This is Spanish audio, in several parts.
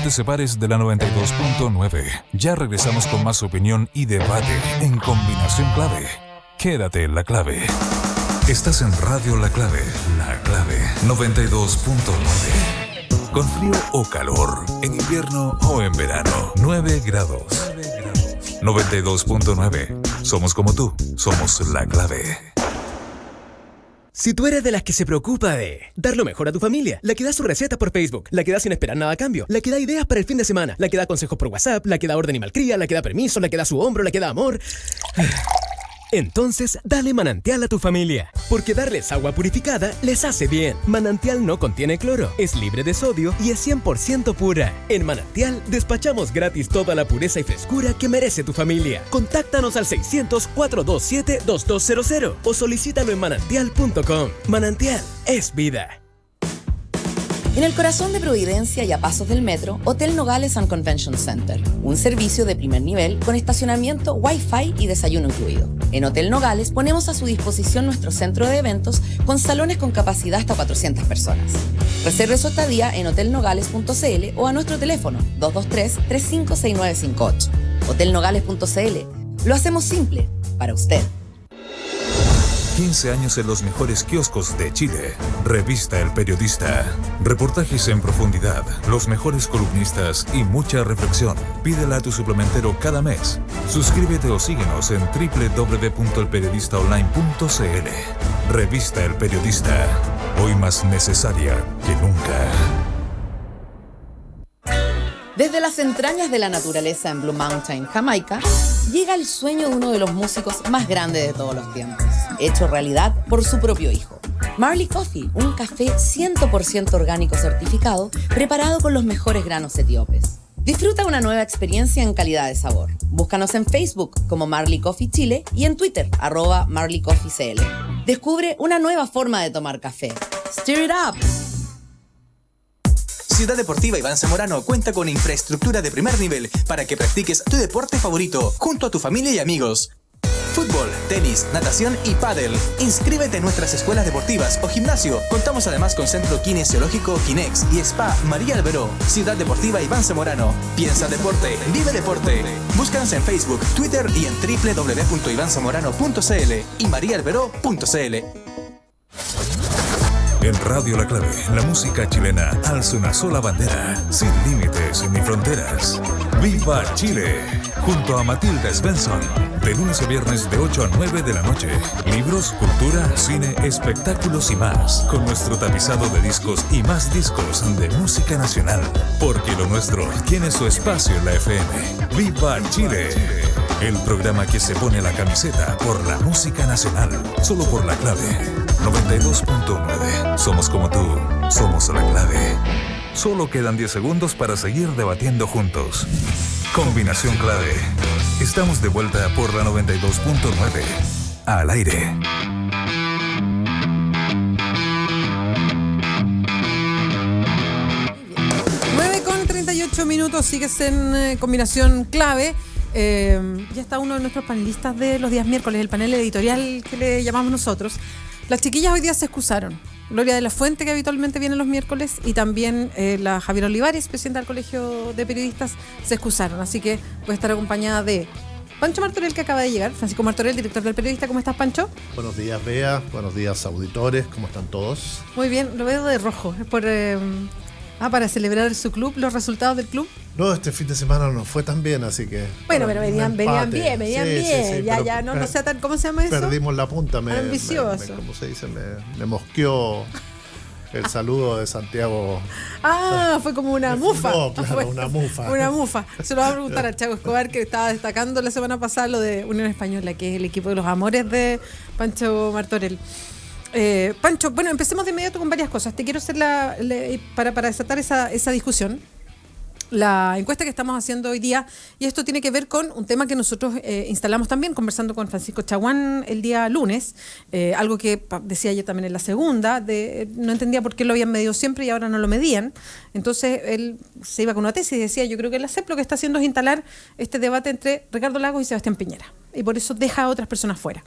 No te separes de la 92.9. Ya regresamos con más opinión y debate en Combinación Clave. Quédate en la clave. Estás en Radio La Clave. La Clave 92.9. Con frío o calor, en invierno o en verano. 9 grados. 92.9. Somos como tú. Somos La Clave. Si tú eres de las que se preocupa de dar lo mejor a tu familia, la que da su receta por Facebook, la que da sin esperar nada a cambio, la que da ideas para el fin de semana, la que da consejos por WhatsApp, la que da orden y malcría, la que da permiso, la que da su hombro, la que da amor... Entonces, dale Manantial a tu familia, porque darles agua purificada les hace bien. Manantial no contiene cloro, es libre de sodio y es 100% pura. En Manantial, despachamos gratis toda la pureza y frescura que merece tu familia. Contáctanos al 600-427-2200 o solicítalo en manantial.com. Manantial es vida. En el corazón de Providencia y a pasos del metro, Hotel Nogales and Convention Center. Un servicio de primer nivel con estacionamiento, Wi-Fi y desayuno incluido. En Hotel Nogales ponemos a su disposición nuestro centro de eventos con salones con capacidad hasta 400 personas. Reserve su estadía en hotelnogales.cl o a nuestro teléfono 223-356958. Hotelnogales.cl. Lo hacemos simple para usted. 15 años en los mejores kioscos de Chile. Revista El Periodista. Reportajes en profundidad, los mejores columnistas y mucha reflexión. Pídela a tu suplementero cada mes. Suscríbete o síguenos en www.elperiodistaonline.cl. Revista El Periodista. Hoy más necesaria que nunca. Desde las entrañas de la naturaleza en Blue Mountain, Jamaica, llega el sueño de uno de los músicos más grandes de todos los tiempos, hecho realidad por su propio hijo. Marley Coffee, un café 100% orgánico certificado, preparado con los mejores granos etíopes. Disfruta una nueva experiencia en calidad de sabor. Búscanos en Facebook como Marley Coffee Chile y en Twitter, @MarleyCoffeeCL. Descubre una nueva forma de tomar café. Stir it up. Ciudad Deportiva Iván Zamorano cuenta con infraestructura de primer nivel para que practiques tu deporte favorito junto a tu familia y amigos. Fútbol, tenis, natación y pádel. Inscríbete en nuestras escuelas deportivas o gimnasio. Contamos además con Centro Kinesiológico Kinex y Spa María Alberó. Ciudad Deportiva Iván Zamorano. Piensa deporte, vive deporte. Búscanos en Facebook, Twitter y en www.ivanzamorano.cl y marialberó.cl. En Radio La Clave, la música chilena alza una sola bandera, sin límites ni fronteras. ¡Viva Chile! Junto a Matilda Svensson, de lunes a viernes de 8 a 9 de la noche. Libros, cultura, cine, espectáculos y más. Con nuestro tapizado de discos y más discos de música nacional. Porque lo nuestro tiene su espacio en la FM. ¡Viva Chile! El programa que se pone la camiseta por la música nacional. Solo por La Clave 92.9. Somos como tú, somos La Clave. Solo quedan 10 segundos para seguir debatiendo juntos. Combinación Clave. Estamos de vuelta por la 92.9. Al aire. Con 38 minutos, sigues en Combinación Clave. Ya está uno de nuestros panelistas de los días miércoles, el panel editorial que le llamamos nosotros. Las chiquillas hoy día se excusaron. Gloria de la Fuente, que habitualmente viene los miércoles, y también la Javier Olivares, presidenta del Colegio de Periodistas, se excusaron. Así que voy a estar acompañada de Pancho Martorell, que acaba de llegar. Francisco Martorell, director del Periodista. ¿Cómo estás, Pancho? Buenos días, Bea. Buenos días, auditores. ¿Cómo están todos? Muy bien. Lo veo de rojo. Es por... para celebrar su club, los resultados del club. No, este fin de semana no fue tan bien, así que... Bueno, pero venían bien. Sí, ya, no sea tan... ¿Cómo se llama eso? Perdimos la punta. Ambicioso. ¿Cómo se dice? Me mosqueó el saludo de Santiago. Fue como una mufa. No, claro, una mufa. Una mufa. Se lo va a preguntar a Chago Escobar, que estaba destacando la semana pasada lo de Unión Española, que es el equipo de los amores de Pancho Martorell. Pancho, bueno, empecemos de inmediato con varias cosas. Te quiero hacer para desatar esa discusión. La encuesta que estamos haciendo hoy día, y esto tiene que ver con un tema que nosotros instalamos también conversando con Francisco Chaguán el día lunes, algo que decía ayer también en la segunda, no entendía por qué lo habían medido siempre y ahora no lo medían. Entonces él se iba con una tesis y decía, yo creo que la CEP lo que está haciendo es instalar este debate entre Ricardo Lagos y Sebastián Piñera, y por eso deja a otras personas fuera.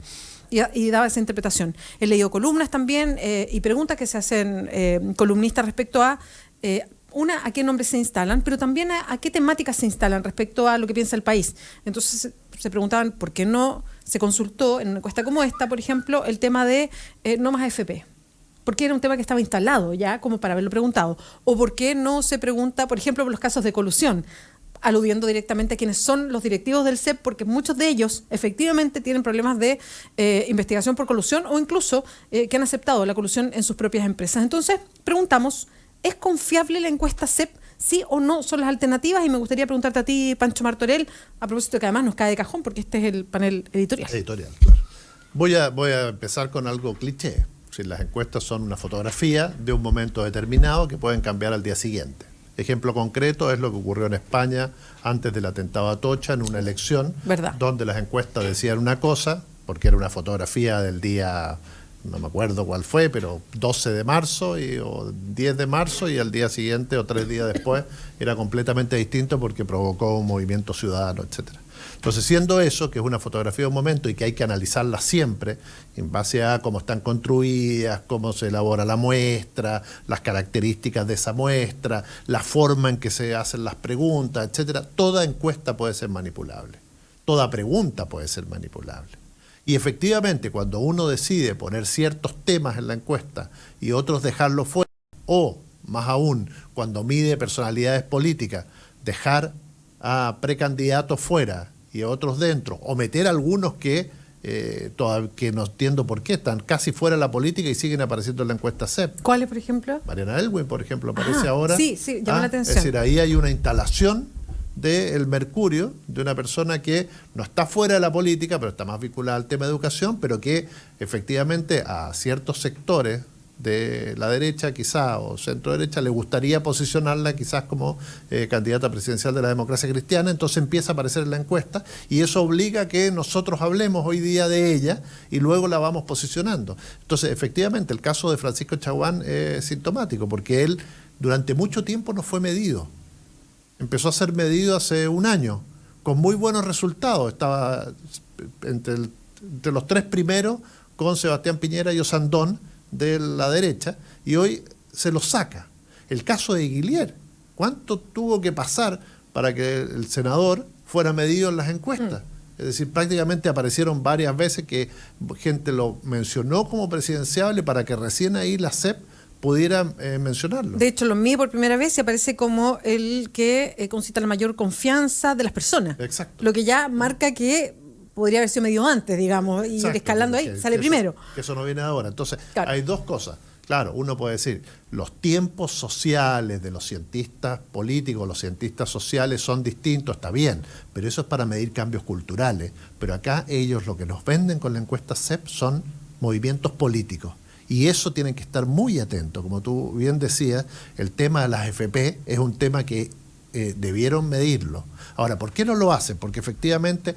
Y daba esa interpretación. He leído columnas también y preguntas que se hacen columnistas respecto a a qué nombres se instalan, pero también a qué temáticas se instalan respecto a lo que piensa el país. Entonces se preguntaban por qué no se consultó en una encuesta como esta, por ejemplo, el tema de no más AFP. Porque era un tema que estaba instalado ya, como para haberlo preguntado. O por qué no se pregunta, por ejemplo, por los casos de colusión, aludiendo directamente a quienes son los directivos del CEP, porque muchos de ellos efectivamente tienen problemas de investigación por colusión o incluso que han aceptado la colusión en sus propias empresas. Entonces, preguntamos, ¿es confiable la encuesta CEP? ¿Sí o no son las alternativas? Y me gustaría preguntarte a ti, Pancho Martorell, a propósito que además nos cae de cajón porque este es el panel editorial. Editorial, claro. Voy a empezar con algo cliché. Si las encuestas son una fotografía de un momento determinado que pueden cambiar al día siguiente. Ejemplo concreto es lo que ocurrió en España antes del atentado a Atocha, en una elección, ¿verdad?, donde las encuestas decían una cosa, porque era una fotografía del día, no me acuerdo cuál fue, pero 12 de marzo o 10 de marzo, y al día siguiente o 3 días después era completamente distinto porque provocó un movimiento ciudadano, etcétera. Entonces, siendo eso, que es una fotografía de un momento y que hay que analizarla siempre en base a cómo están construidas, cómo se elabora la muestra, las características de esa muestra, la forma en que se hacen las preguntas, etcétera, toda encuesta puede ser manipulable. Toda pregunta puede ser manipulable. Y efectivamente, cuando uno decide poner ciertos temas en la encuesta y otros dejarlos fuera, o más aún, cuando mide personalidades políticas, dejar a precandidatos fuera y a otros dentro, o meter algunos que no entiendo por qué, están casi fuera de la política y siguen apareciendo en la encuesta CEP. ¿Cuáles, por ejemplo? Mariana Elwin, por ejemplo, aparece ahora. Sí, llama la atención. Es decir, ahí hay una instalación del Mercurio, de una persona que no está fuera de la política, pero está más vinculada al tema de educación, pero que efectivamente a ciertos sectores de la derecha quizá o centro derecha le gustaría posicionarla quizás como candidata presidencial de la democracia cristiana. Entonces empieza a aparecer en la encuesta y eso obliga a que nosotros hablemos hoy día de ella y luego la vamos posicionando. Entonces efectivamente el caso de Francisco Chaguán es sintomático porque él durante mucho tiempo no fue medido. Empezó a ser medido hace un año con muy buenos resultados. Estaba entre los 3 primeros con Sebastián Piñera y Osandón de la derecha, y hoy se lo saca. El caso de Guillier, ¿cuánto tuvo que pasar para que el senador fuera medido en las encuestas? Es decir, prácticamente aparecieron varias veces que gente lo mencionó como presidenciable para que recién ahí la CEP pudiera mencionarlo. De hecho, lo mide por primera vez y aparece como el que concita la mayor confianza de las personas. Exacto. Lo que ya marca que podría haber sido medio antes, digamos, y ir escalando ahí, sale primero. Que eso no viene ahora. Entonces, claro, hay dos cosas. Claro, uno puede decir, los tiempos sociales de los cientistas políticos, los cientistas sociales son distintos, está bien, pero eso es para medir cambios culturales. Pero acá ellos lo que nos venden con la encuesta CEP son movimientos políticos. Y eso tienen que estar muy atentos. Como tú bien decías, el tema de las FP es un tema que debieron medirlo. Ahora, ¿por qué no lo hacen? Porque efectivamente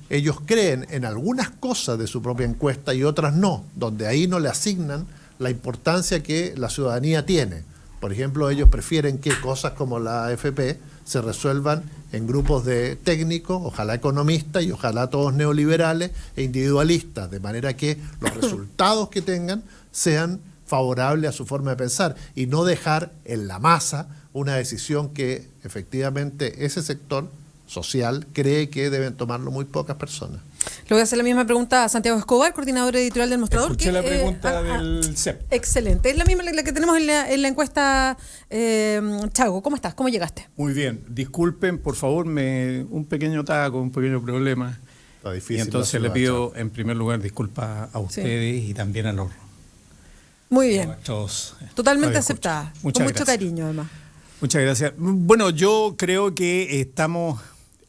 ellos creen en algunas cosas de su propia encuesta y otras no, donde ahí no le asignan la importancia que la ciudadanía tiene. Por ejemplo, ellos prefieren que cosas como la AFP se resuelvan en grupos de técnicos, ojalá economistas y ojalá todos neoliberales e individualistas, de manera que los resultados que tengan sean favorables a su forma de pensar y no dejar en la masa una decisión que efectivamente ese sector social cree que deben tomarlo muy pocas personas. Le voy a hacer la misma pregunta a Santiago Escobar, coordinador editorial del Mostrador. Escuché la pregunta del CEP. Excelente, es la misma la que tenemos en la encuesta. Chago, ¿cómo estás? ¿Cómo llegaste? Muy bien, disculpen, por favor, un pequeño taco, un pequeño problema. Está difícil. Y entonces le pido en primer lugar disculpas a ustedes y también a los... Muy bien, nuestros totalmente aceptada, con mucho gracias. Cariño además. Muchas gracias. Bueno, yo creo que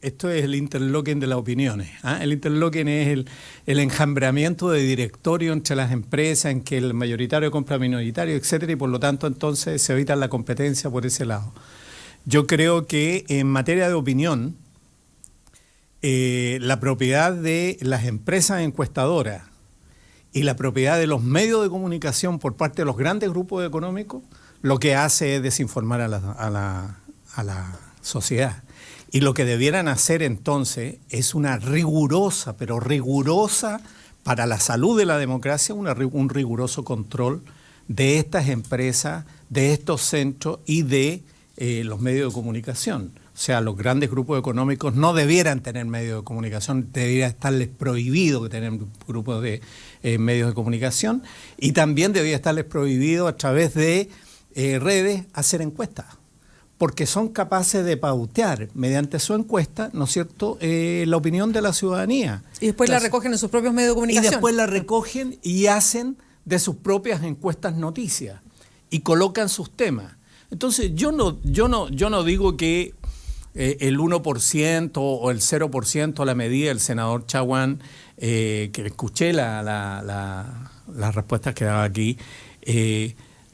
esto es el interlocking de las opiniones. El interlocking es el enjambramiento de directorio entre las empresas en que el mayoritario compra minoritario, etcétera, y por lo tanto entonces se evita la competencia por ese lado. Yo creo que en materia de opinión, la propiedad de las empresas encuestadoras y la propiedad de los medios de comunicación por parte de los grandes grupos económicos, lo que hace es desinformar a la sociedad. Y lo que debieran hacer entonces es una rigurosa, pero rigurosa para la salud de la democracia, un riguroso control de estas empresas de estos centros y de los medios de comunicación. O sea, los grandes grupos económicos no debieran tener medios de comunicación, debería estarles prohibido tener grupos de medios de comunicación, y también debería estarles prohibido a través de redes hacer encuestas, porque son capaces de pautear mediante su encuesta, ¿no es cierto?, la opinión de la ciudadanía. Y después la recogen en sus propios medios de comunicación. Y después la recogen y hacen de sus propias encuestas noticias y colocan sus temas. Entonces yo no digo que el 1% o el 0% a la medida del senador Chaguán, que escuché las respuestas que daba aquí,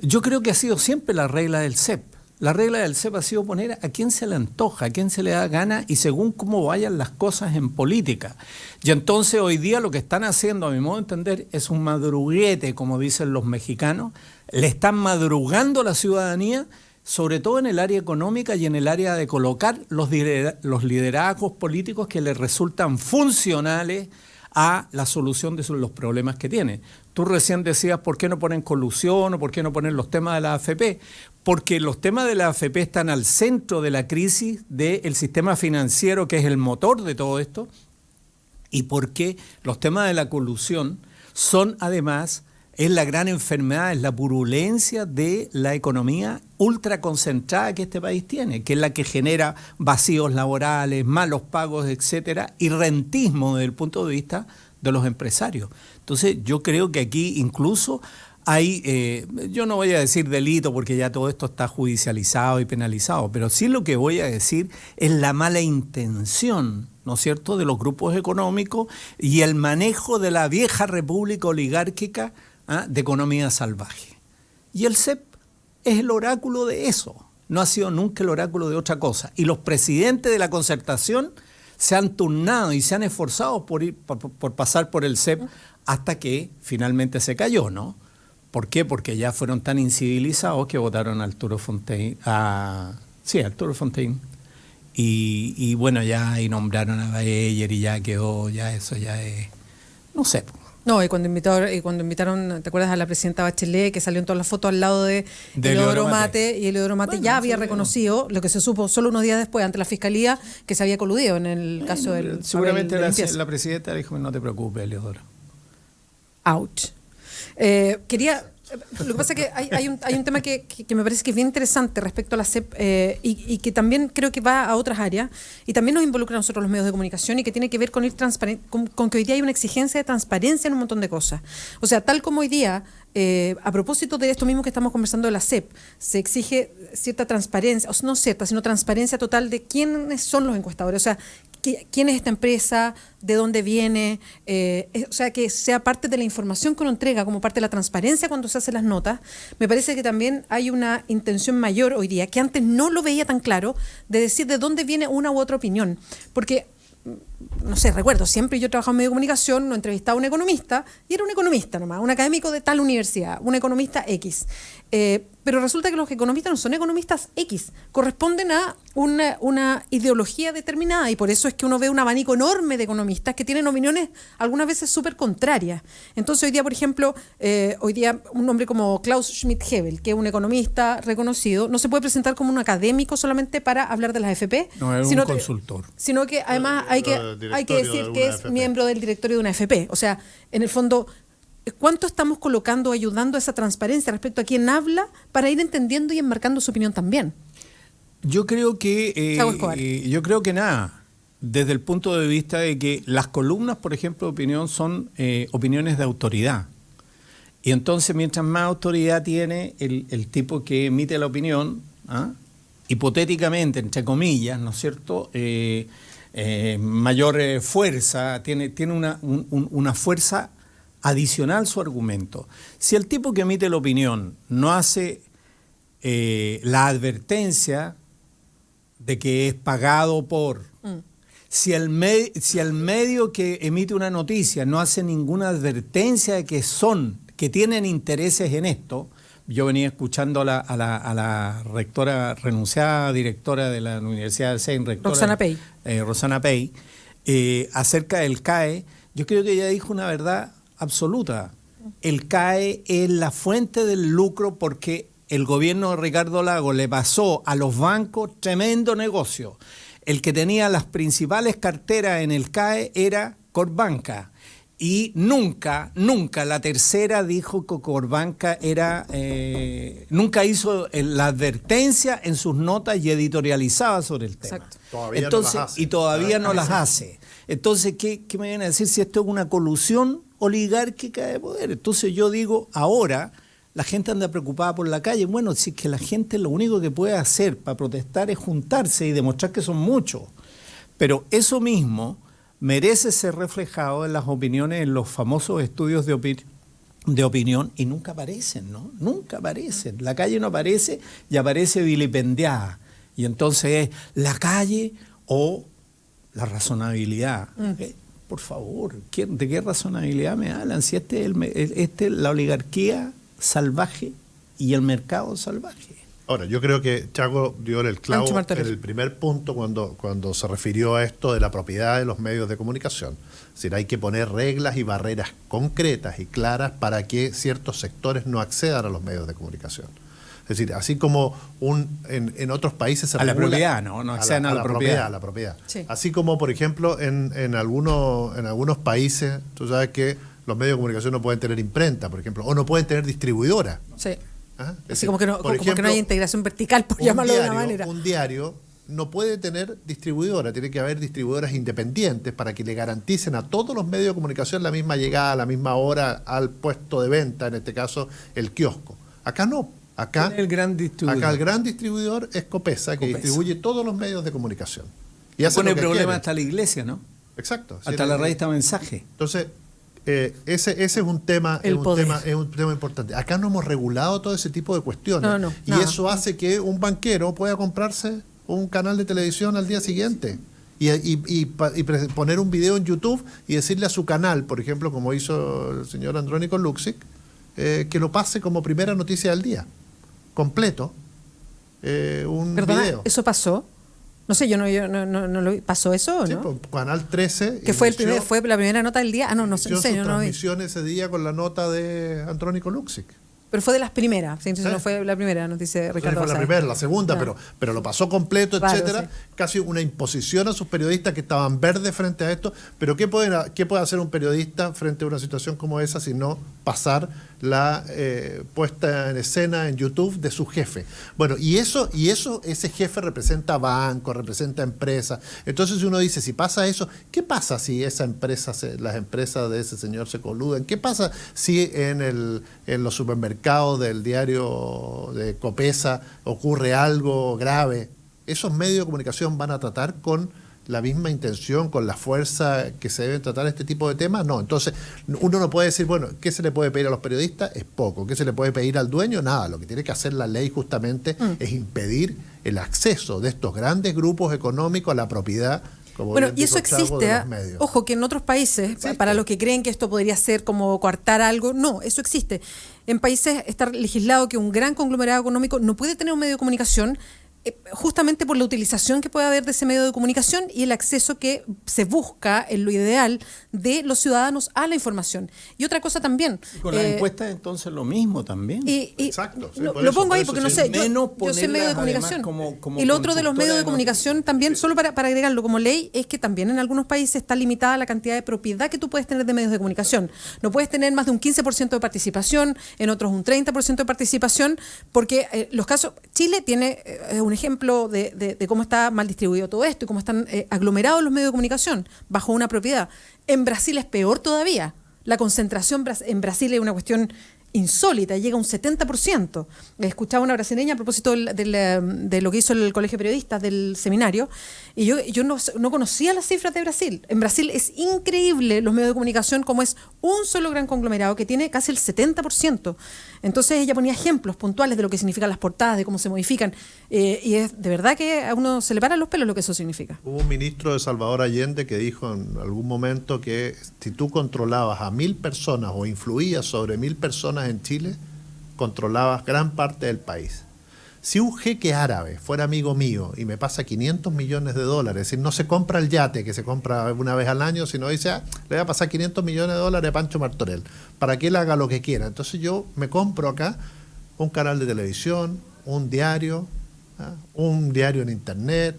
yo creo que ha sido siempre la regla del CEP. La regla del CEP ha sido poner a quien se le antoja, a quien se le da gana y según cómo vayan las cosas en política. Y entonces hoy día lo que están haciendo, a mi modo de entender, es un madruguete, como dicen los mexicanos. Le están madrugando a la ciudadanía, sobre todo en el área económica y en el área de colocar los liderazgos políticos que les resultan funcionales a la solución de los problemas que tiene. Tú recién decías, ¿por qué no ponen colusión o por qué no ponen los temas de la AFP? Porque los temas de la AFP están al centro de la crisis del sistema financiero, que es el motor de todo esto, y porque los temas de la colusión son además, es la gran enfermedad, es la purulencia de la economía ultraconcentrada que este país tiene, que es la que genera vacíos laborales, malos pagos, etcétera, y rentismo desde el punto de vista de los empresarios. Entonces yo creo que aquí incluso hay, yo no voy a decir delito porque ya todo esto está judicializado y penalizado, pero sí lo que voy a decir es la mala intención, ¿no es cierto?, de los grupos económicos y el manejo de la vieja república oligárquica de economía salvaje. Y el CEP es el oráculo de eso, no ha sido nunca el oráculo de otra cosa. Y los presidentes de la concertación se han turnado y se han esforzado por pasar por el CEP hasta que finalmente se cayó, ¿no? ¿Por qué? Porque ya fueron tan incivilizados que votaron a Arturo Fontaine, Arturo Fontaine. Y bueno, ya ahí nombraron a Bayer y ya quedó, ya eso ya es, no sé. No, y cuando invitaron, ¿te acuerdas a la presidenta Bachelet, que salió en todas las fotos al lado de Eleodoro Mate? Y Eleodoro Mate bueno, ya había reconocido lo que se supo solo unos días después ante la fiscalía, que se había coludido en el caso del... Seguramente la presidenta dijo, no te preocupes, Eleodoro. Ouch. Lo que pasa es que hay un tema que me parece que es bien interesante respecto a la CEP y que también creo que va a otras áreas y también nos involucra a nosotros los medios de comunicación y que tiene que ver con ir con que hoy día hay una exigencia de transparencia en un montón de cosas. O sea, tal como hoy día, a propósito de esto mismo que estamos conversando de la CEP, se exige cierta transparencia, o no cierta, sino transparencia total de quiénes son los encuestadores. O sea, quién es esta empresa, de dónde viene, o sea, que sea parte de la información que uno entrega como parte de la transparencia cuando se hacen las notas. Me parece que también hay una intención mayor hoy día, que antes no lo veía tan claro, de decir de dónde viene una u otra opinión. Porque, no sé, recuerdo, siempre yo trabajaba en medio de comunicación, no entrevistaba a un economista, y era un economista nomás, un académico de tal universidad, un economista X. Pero resulta que los economistas no son economistas X, corresponden a una ideología determinada y por eso es que uno ve un abanico enorme de economistas que tienen opiniones algunas veces súper contrarias. Entonces hoy día, por ejemplo, un hombre como Klaus Schmidt-Hebel, que es un economista reconocido, no se puede presentar como un académico solamente para hablar de las FP, no, es un consultor. Sino que además hay que decir que es FP. Miembro del directorio de una FP. O sea, en el fondo... ¿Cuánto estamos colocando, ayudando a esa transparencia respecto a quién habla para ir entendiendo y enmarcando su opinión también? Yo creo que nada, desde el punto de vista de que las columnas, por ejemplo, de opinión son opiniones de autoridad. Y entonces, mientras más autoridad tiene el tipo que emite la opinión, hipotéticamente, entre comillas, ¿no es cierto?, mayor fuerza, tiene una fuerza adicional su argumento. Si el tipo que emite la opinión no hace la advertencia de que es pagado por... Si el medio que emite una noticia no hace ninguna advertencia de que tienen intereses en esto, yo venía escuchando a la rectora, renunciada directora de la Universidad del CEN, Rosana Pey, acerca del CAE, yo creo que ella dijo una verdad absoluta. El CAE es la fuente del lucro porque el gobierno de Ricardo Lagos le pasó a los bancos tremendo negocio. El que tenía las principales carteras en el CAE era Corbanca. Y nunca la tercera dijo que Corbanca era, nunca hizo la advertencia en sus notas y editorializaba sobre el tema. Exacto. Todavía Entonces, no las hace. y todavía no las hace. Entonces, ¿qué me viene a decir si esto es una colusión oligárquica de poder? Entonces yo digo, ahora la gente anda preocupada por la calle. Bueno, si es que la gente lo único que puede hacer para protestar es juntarse y demostrar que son muchos. Pero eso mismo merece ser reflejado en las opiniones, en los famosos estudios de opinión, y nunca aparecen, ¿no? Nunca aparecen. La calle no aparece y aparece vilipendiada. Y entonces es la calle o la razonabilidad. Por favor, ¿de qué razonabilidad me hablan? Si este es la oligarquía salvaje y el mercado salvaje. Ahora, yo creo que Chaco dio el clavo en el primer punto cuando se refirió a esto de la propiedad de los medios de comunicación. Es decir, hay que poner reglas y barreras concretas y claras para que ciertos sectores no accedan a los medios de comunicación. Es decir, así como en otros países se regula... A la propiedad, no accedan a la propiedad. A la propiedad. Sí. Así como, por ejemplo, en algunos países, tú sabes que los medios de comunicación no pueden tener imprenta, por ejemplo, o no pueden tener distribuidora. Sí. Ajá. Así decir, como que no hay integración vertical, por llamarlo de una manera. Un diario no puede tener distribuidora, tiene que haber distribuidoras independientes para que le garanticen a todos los medios de comunicación la misma llegada a la misma hora al puesto de venta, en este caso el kiosco. Acá no. Acá el gran distribuidor es Copesa, que distribuye todos los medios de comunicación. Y hace pone lo que problema quiere. hasta la iglesia, ¿no? Exacto. Hasta la revista Mensaje. Entonces, ese es un tema importante. Acá no hemos regulado todo ese tipo de cuestiones. Eso hace que un banquero pueda comprarse un canal de televisión al día siguiente y poner un video en YouTube y decirle a su canal, por ejemplo, como hizo el señor Andrónico Luksic, que lo pase como primera noticia del día, completo, un video. ¿Eso pasó? No sé, yo no lo vi. ¿Pasó eso o sí, no? Pues, Canal 13. ¿Que fue la primera nota del día? No sé, yo no vi. Transmisión ese día con la nota de Andrónico Luksic. Pero fue de las primeras, ¿sí? Entonces no fue la primera noticia de Ricardo. No fue la primera, la segunda, no. pero lo pasó completo, etcétera. Sí. Casi una imposición a sus periodistas que estaban verdes frente a esto. Pero ¿qué puede hacer un periodista frente a una situación como esa si no pasar la puesta en escena en YouTube de su jefe? Bueno, y ese jefe representa bancos, representa empresas. Entonces uno dice, si pasa eso, ¿qué pasa si las empresas de ese señor se coluden? ¿Qué pasa si en los supermercados del diario de Copesa ocurre algo grave? Esos medios de comunicación van a tratar con la misma intención, con la fuerza que se deben tratar este tipo de temas. No, entonces uno no puede decir, bueno, ¿qué se le puede pedir a los periodistas? Es poco. ¿Qué se le puede pedir al dueño? Nada. Lo que tiene que hacer la ley justamente es impedir el acceso de estos grandes grupos económicos a la propiedad. Bueno, y eso existe, ojo, que en otros países, para los que creen que esto podría ser como coartar algo, no, eso existe. En países está legislado que un gran conglomerado económico no puede tener un medio de comunicación justamente por la utilización que puede haber de ese medio de comunicación y el acceso que se busca en lo ideal de los ciudadanos a la información. Y otra cosa también. Y con las encuestas entonces lo mismo también. Exacto. Sí, lo pongo ahí porque no sé, yo sé medio de comunicación. Y lo otro de los medios de comunicación también, solo para agregarlo como ley, es que también en algunos países está limitada la cantidad de propiedad que tú puedes tener de medios de comunicación. No puedes tener más de un 15% de participación, en otros un 30% de participación, porque los casos, Chile tiene un ejemplo de cómo está mal distribuido todo esto y cómo están aglomerados los medios de comunicación bajo una propiedad. En Brasil es peor todavía. La concentración en Brasil es una cuestión insólita, llega a un 70%. Escuchaba una brasileña a propósito de lo que hizo el Colegio de Periodistas del seminario, y yo no conocía las cifras de Brasil. En Brasil es increíble los medios de comunicación, como es un solo gran conglomerado que tiene casi el 70%. Entonces ella ponía ejemplos puntuales de lo que significan las portadas, de cómo se modifican, y es de verdad que a uno se le paran los pelos lo que eso significa. Hubo un ministro de Salvador Allende que dijo en algún momento que si tú controlabas a 1.000 personas o influías sobre 1.000 personas en Chile, controlabas gran parte del país. Si un jeque árabe fuera amigo mío y me pasa 500 millones de dólares, es decir, no se compra el yate que se compra una vez al año, sino dice, le voy a pasar 500 millones de dólares a Pancho Martorell, para que él haga lo que quiera. Entonces yo me compro acá un canal de televisión, un diario, un diario en internet,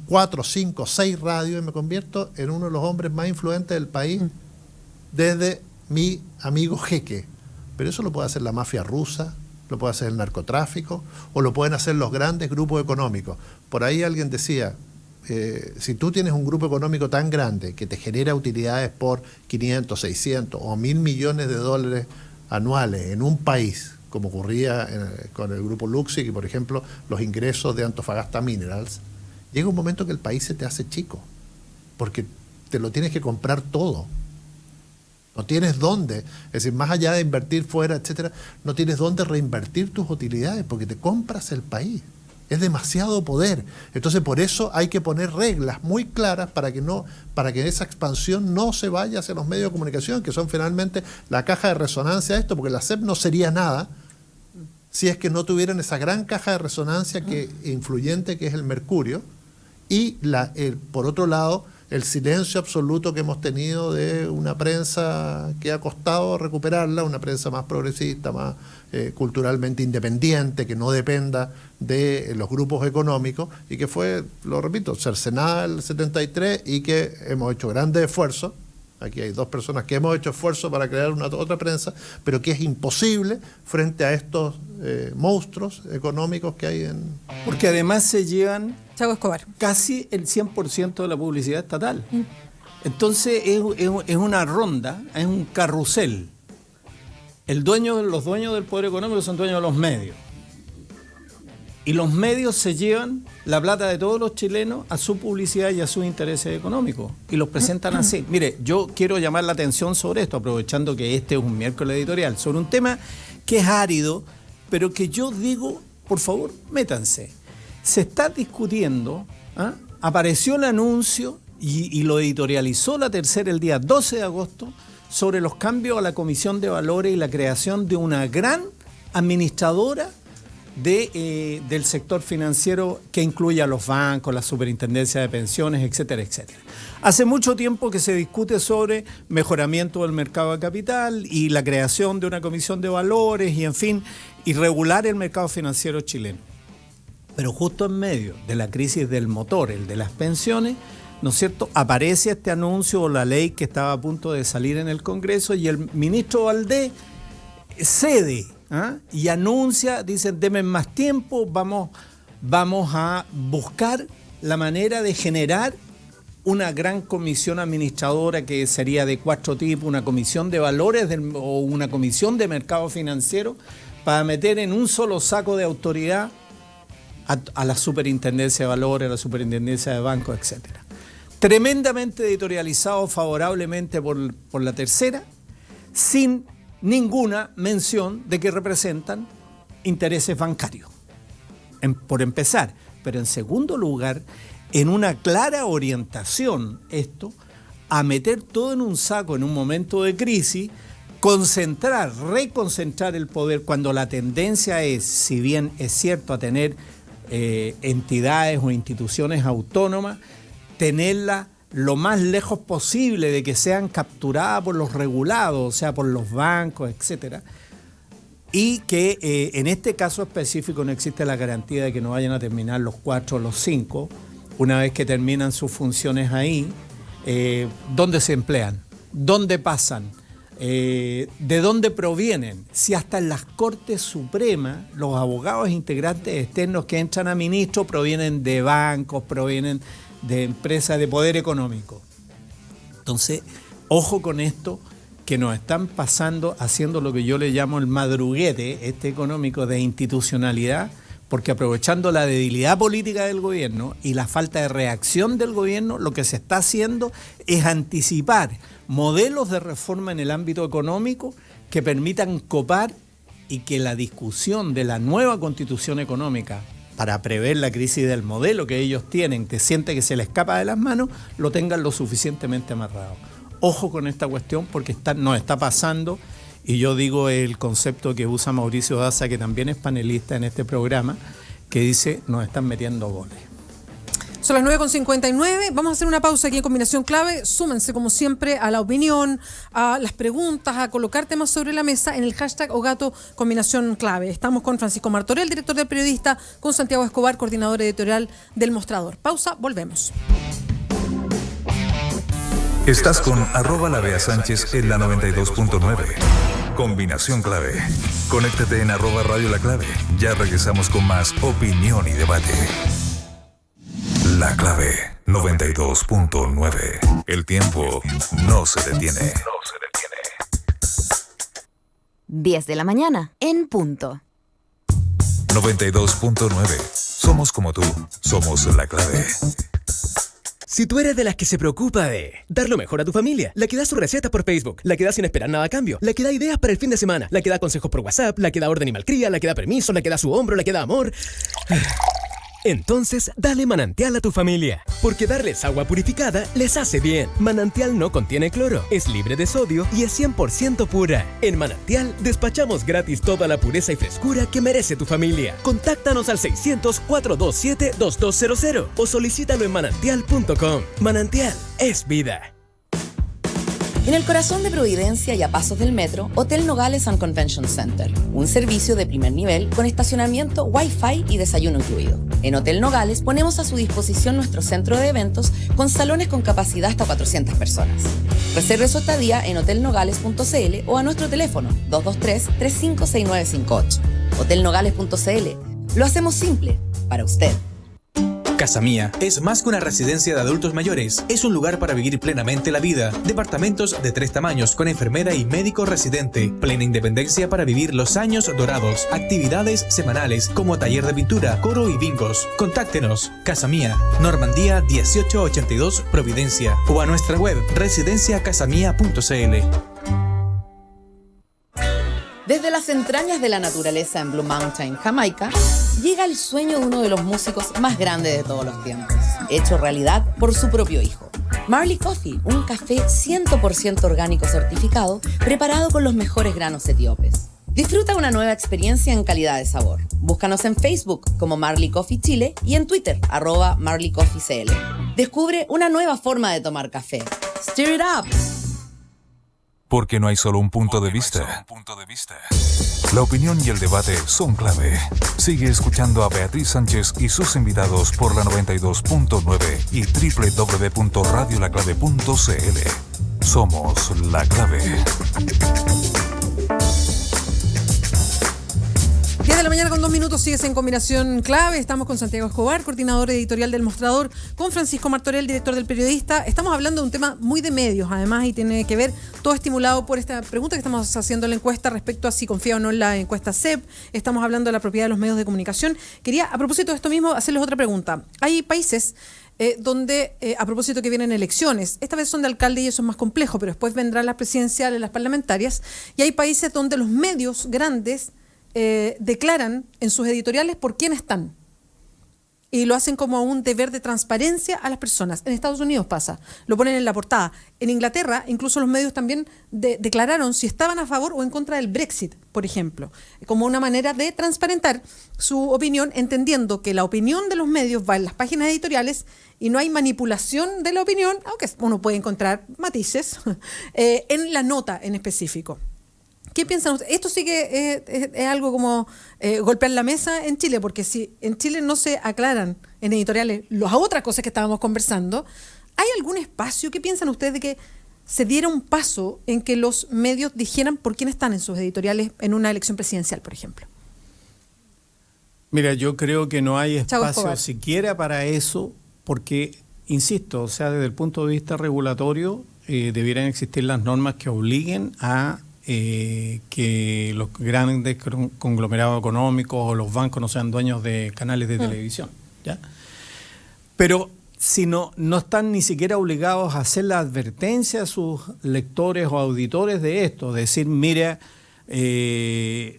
4, 5, 6 radios, y me convierto en uno de los hombres más influyentes del país desde mi amigo Jeque. Pero eso lo puede hacer la mafia rusa, lo puede hacer el narcotráfico, o lo pueden hacer los grandes grupos económicos. Por ahí alguien decía, si tú tienes un grupo económico tan grande que te genera utilidades por 500, 600 o 1.000 millones de dólares anuales en un país, como ocurría con el grupo Luxig y, por ejemplo, los ingresos de Antofagasta Minerals, llega un momento que el país se te hace chico, porque te lo tienes que comprar todo. No tienes dónde, es decir, más allá de invertir fuera, etcétera, no tienes dónde reinvertir tus utilidades, porque te compras el país. Es demasiado poder. Entonces, por eso hay que poner reglas muy claras para que esa expansión no se vaya hacia los medios de comunicación, que son finalmente la caja de resonancia de esto, porque la SEP no sería nada si es que no tuvieran esa gran caja de resonancia influyente que es el mercurio, y por otro lado, el silencio absoluto que hemos tenido de una prensa que ha costado recuperarla, una prensa más progresista, más culturalmente independiente, que no dependa de los grupos económicos, y que fue, lo repito, cercenada el 73, y que hemos hecho grandes esfuerzos. Aquí hay 2 personas que hemos hecho esfuerzos para crear otra prensa, pero que es imposible frente a estos monstruos económicos que hay en... Porque además se llevan Chago Escobar casi el 100% de la publicidad estatal. Entonces es una ronda, es un carrusel. Los dueños del poder económico son dueños de los medios. Y los medios se llevan la plata de todos los chilenos a su publicidad y a sus intereses económicos. Y los presentan así. Mire, yo quiero llamar la atención sobre esto, aprovechando que este es un miércoles editorial, sobre un tema que es árido, pero que yo digo, por favor, métanse. Se está discutiendo, apareció el anuncio y lo editorializó La Tercera el día 12 de agosto, sobre los cambios a la Comisión de Valores y la creación de una gran administradora del sector financiero que incluye a los bancos, la superintendencia de pensiones, etcétera, etcétera. Hace mucho tiempo que se discute sobre mejoramiento del mercado de capital y la creación de una comisión de valores y, en fin, y regular el mercado financiero chileno. Pero justo en medio de la crisis del motor, el de las pensiones, ¿no es cierto?, aparece este anuncio o la ley que estaba a punto de salir en el Congreso, y el ministro Valdés cede y anuncia, dicen, denme más tiempo, vamos a buscar la manera de generar una gran comisión administradora que sería de 4 tipos, una comisión de valores o una comisión de mercado financiero, para meter en un solo saco de autoridad a la superintendencia de valores, a la superintendencia de bancos, etcétera. Tremendamente editorializado favorablemente por La Tercera, sin ninguna mención de que representan intereses bancarios, por empezar. Pero en segundo lugar, en una clara orientación a meter todo en un saco en un momento de crisis, reconcentrar el poder, cuando la tendencia es, si bien es cierto, a tener entidades o instituciones autónomas, tenerla lo más lejos posible de que sean capturadas por los regulados, o sea, por los bancos, etcétera, y que en este caso específico no existe la garantía de que no vayan a terminar los 4 o los 5, una vez que terminan sus funciones ahí, ¿dónde se emplean? ¿Dónde pasan? ¿De dónde provienen? Si hasta en las Cortes Supremas los abogados integrantes externos que entran a ministros provienen de bancos, provienen de empresas de poder económico. Entonces, ojo con esto, que nos están pasando, haciendo lo que yo le llamo el madruguete económico de institucionalidad, porque aprovechando la debilidad política del gobierno y la falta de reacción del gobierno, lo que se está haciendo es anticipar modelos de reforma en el ámbito económico que permitan copar y que la discusión de la nueva constitución económica, para prever la crisis del modelo que ellos tienen, que siente que se le escapa de las manos, lo tengan lo suficientemente amarrado. Ojo con esta cuestión, porque nos está pasando, y yo digo el concepto que usa Mauricio Daza, que también es panelista en este programa, que dice, nos están metiendo goles. Son las 9:59. Vamos a hacer una pausa aquí en Combinación Clave. Súmense, como siempre, a la opinión, a las preguntas, a colocar temas sobre la mesa en el hashtag Ogato Combinación Clave. Estamos con Francisco Martorell, director del Periodista, con Santiago Escobar, coordinador editorial del Mostrador. Pausa, volvemos. Estás con @LaBeaSánchez en la 92.9. Combinación Clave. Conéctate en @Radio La Clave. Ya regresamos con más opinión y debate. La Clave 92.9. El tiempo no se detiene. 10 de la mañana, en punto. 92.9. Somos como tú. Somos La Clave. Si tú eres de las que se preocupa de dar lo mejor a tu familia, la que da su receta por Facebook, la que da sin esperar nada a cambio, la que da ideas para el fin de semana, la que da consejos por WhatsApp, la que da orden y malcría, la que da permiso, la que da su hombro, la que da amor... Entonces, dale Manantial a tu familia, porque darles agua purificada les hace bien. Manantial no contiene cloro, es libre de sodio y es 100% pura. En Manantial despachamos gratis toda la pureza y frescura que merece tu familia. Contáctanos al 600-427-2200 o solicítalo en manantial.com. Manantial es vida. En el corazón de Providencia y a pasos del metro, Hotel Nogales and Convention Center. Un servicio de primer nivel con estacionamiento, Wi-Fi y desayuno incluido. En Hotel Nogales ponemos a su disposición nuestro centro de eventos con salones con capacidad hasta 400 personas. Reserve su estadía en hotelnogales.cl o a nuestro teléfono 223-356958. Hotelnogales.cl. Lo hacemos simple para usted. Casa Mía es más que una residencia de adultos mayores. Es un lugar para vivir plenamente la vida. Departamentos de 3 tamaños con enfermera y médico residente. Plena independencia para vivir los años dorados. Actividades semanales como taller de pintura, coro y bingos. Contáctenos. Casa Mía, Normandía 1882, Providencia. O a nuestra web residenciacasamia.cl. Desde las entrañas de la naturaleza en Blue Mountain, Jamaica, llega el sueño de uno de los músicos más grandes de todos los tiempos, hecho realidad por su propio hijo. Marley Coffee, un café 100% orgánico certificado, preparado con los mejores granos etíopes. Disfruta una nueva experiencia en calidad de sabor. Búscanos en Facebook como Marley Coffee Chile y en Twitter, @MarleyCoffeeCL. Descubre una nueva forma de tomar café. Stir it up. Porque no hay solo un punto de vista. La opinión y el debate son clave. Sigue escuchando a Beatriz Sánchez y sus invitados por la 92.9 y www.radiolaclave.cl. Somos La Clave. 10 de la mañana con 2 minutos, sigues en Combinación Clave. Estamos con Santiago Escobar, coordinador editorial del Mostrador, con Francisco Martorell, director del Periodista. Estamos hablando de un tema muy de medios, además, y tiene que ver, todo estimulado por esta pregunta que estamos haciendo en la encuesta respecto a si confía o no en la encuesta CEP. Estamos hablando de la propiedad de los medios de comunicación. Quería, a propósito de esto mismo, hacerles otra pregunta. Hay países donde, a propósito que vienen elecciones, esta vez son de alcalde y eso es más complejo, pero después vendrán las presidenciales, las parlamentarias, y hay países donde los medios grandes declaran en sus editoriales por quién están y lo hacen como un deber de transparencia a las personas. En Estados Unidos pasa, lo ponen en la portada. En Inglaterra incluso los medios también declararon si estaban a favor o en contra del Brexit, por ejemplo, como una manera de transparentar su opinión, entendiendo que la opinión de los medios va en las páginas editoriales y no hay manipulación de la opinión, aunque uno puede encontrar matices en la nota en específico. ¿Qué piensan ustedes? Esto sí que es algo como golpear la mesa en Chile, porque si en Chile no se aclaran en editoriales las otras cosas que estábamos conversando, ¿hay algún espacio? ¿Qué piensan ustedes de que se diera un paso en que los medios dijeran por quién están en sus editoriales en una elección presidencial, por ejemplo? Mira, yo creo que no hay espacio siquiera para eso, porque, insisto, o sea, desde el punto de vista regulatorio, debieran existir las normas que obliguen a que los grandes conglomerados económicos o los bancos no sean dueños de canales de televisión, ¿ya? Pero si no están ni siquiera obligados a hacer la advertencia a sus lectores o auditores de esto, decir, mira,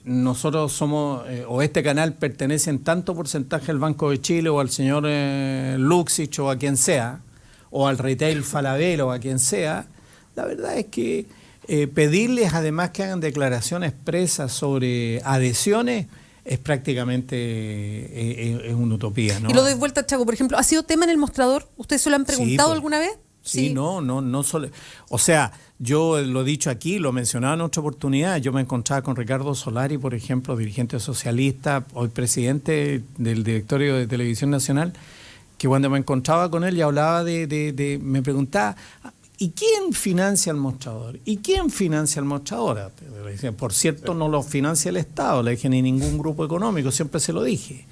nosotros somos, o este canal pertenece en tanto porcentaje al Banco de Chile o al señor Luxich o a quien sea, o al Retail Falabella o a quien sea, la verdad es que pedirles además que hagan declaraciones expresas sobre adhesiones es prácticamente es una utopía, ¿no? Y lo doy vuelta, Chaco, por ejemplo, ¿ha sido tema en el mostrador? ¿Ustedes se lo han preguntado alguna vez? Sí, no solo. O sea, yo lo he dicho aquí, lo mencionaba en otra oportunidad. Yo me encontraba con Ricardo Solari, por ejemplo, dirigente socialista, hoy presidente del directorio de Televisión Nacional, que cuando me encontraba con él y hablaba me preguntaba, ¿y quién financia el mostrador? ¿Y quién financia el mostrador? Por cierto, no lo financia el Estado, le dije, ni ningún grupo económico, siempre se lo dije.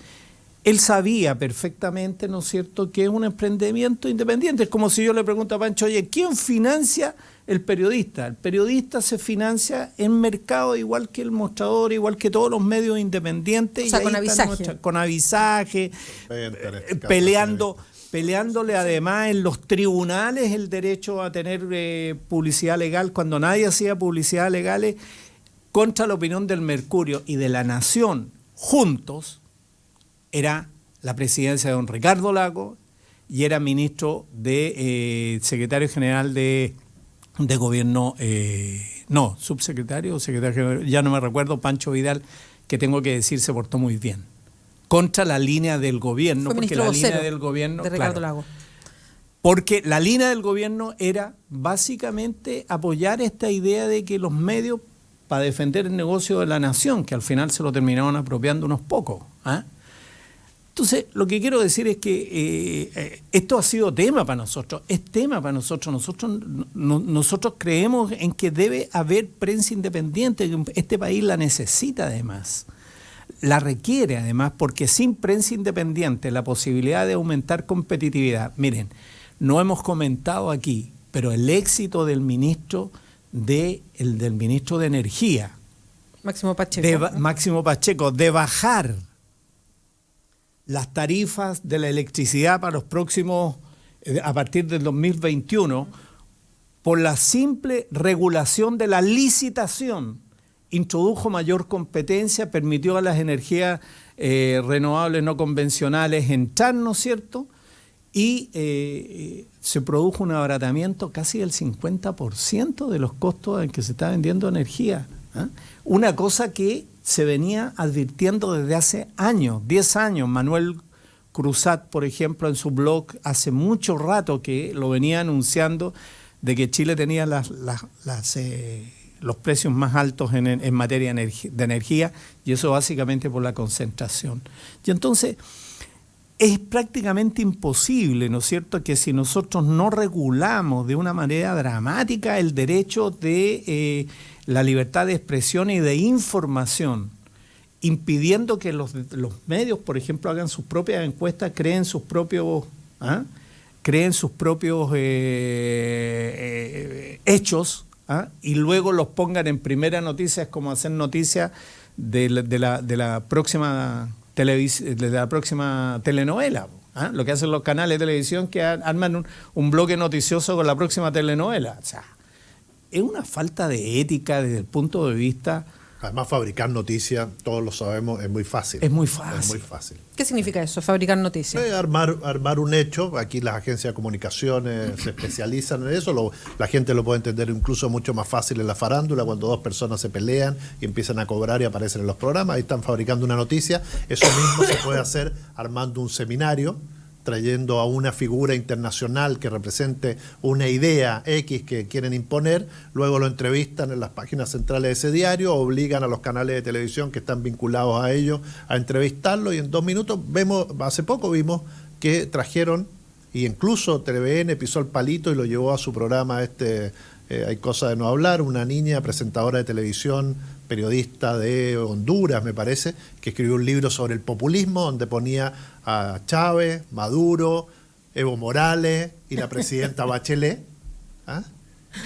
Él sabía perfectamente, ¿no es cierto?, que es un emprendimiento independiente. Es como si yo le pregunto a Pancho, oye, ¿quién financia el periodista? El periodista se financia en mercado igual que el mostrador, igual que todos los medios independientes. O sea, y con avisaje. Con avisaje, peleándole además en los tribunales el derecho a tener publicidad legal, cuando nadie hacía publicidad legal, contra la opinión del Mercurio y de La Nación, juntos. Era la presidencia de don Ricardo Lagos y era ministro secretario general de gobierno, subsecretario o secretario general, ya no me recuerdo, Pancho Vidal, que tengo que decir se portó muy bien. Contra la línea del gobierno, porque la línea del gobierno de Ricardo Lagos. Porque la línea del gobierno era básicamente apoyar esta idea de que los medios, para defender el negocio de la nación, que al final se lo terminaron apropiando unos pocos, ¿ah? Entonces, lo que quiero decir es que esto ha sido tema para nosotros, es tema para nosotros. Nosotros creemos en que debe haber prensa independiente, que este país la necesita además, la requiere además, porque sin prensa independiente, la posibilidad de aumentar competitividad. Miren, no hemos comentado aquí, pero el éxito del ministro de Energía, Máximo Pacheco, de bajar las tarifas de la electricidad para los próximos, a partir del 2021, por la simple regulación de la licitación, introdujo mayor competencia, permitió a las energías renovables no convencionales entrar, ¿no es cierto? Y se produjo un abaratamiento casi del 50% de los costos en que se está vendiendo energía, ¿eh? Una cosa que se venía advirtiendo desde hace años, 10 años. Manuel Cruzat, por ejemplo, en su blog, hace mucho rato que lo venía anunciando de que Chile tenía los precios más altos en materia de energía, y eso básicamente por la concentración. Y entonces es prácticamente imposible, ¿no es cierto?, que si nosotros no regulamos de una manera dramática el derecho de la libertad de expresión y de información, impidiendo que los medios, por ejemplo, hagan sus propias encuestas, creen sus propios hechos, y luego los pongan en primera noticia, es como hacer noticia de la próxima telenovela. Lo que hacen los canales de televisión, que arman un bloque noticioso con la próxima telenovela. O sea, es una falta de ética desde el punto de vista. Además, fabricar noticias, todos lo sabemos, es muy fácil. Es muy fácil. Es muy fácil. ¿Qué significa eso, fabricar noticias? Armar un hecho. Aquí las agencias de comunicaciones se especializan en eso. La gente lo puede entender incluso mucho más fácil en la farándula, cuando dos personas se pelean y empiezan a cobrar y aparecen en los programas. Ahí están fabricando una noticia. Eso mismo se puede hacer armando un seminario, trayendo a una figura internacional que represente una idea X que quieren imponer, luego lo entrevistan en las páginas centrales de ese diario, obligan a los canales de televisión que están vinculados a ellos a entrevistarlo, y en 2 minutos hace poco vimos que trajeron, y incluso TVN pisó el palito y lo llevó a su programa Hay Cosa de No Hablar, una niña presentadora de televisión, periodista de Honduras, me parece, que escribió un libro sobre el populismo, donde ponía a Chávez, Maduro, Evo Morales y la presidenta Bachelet,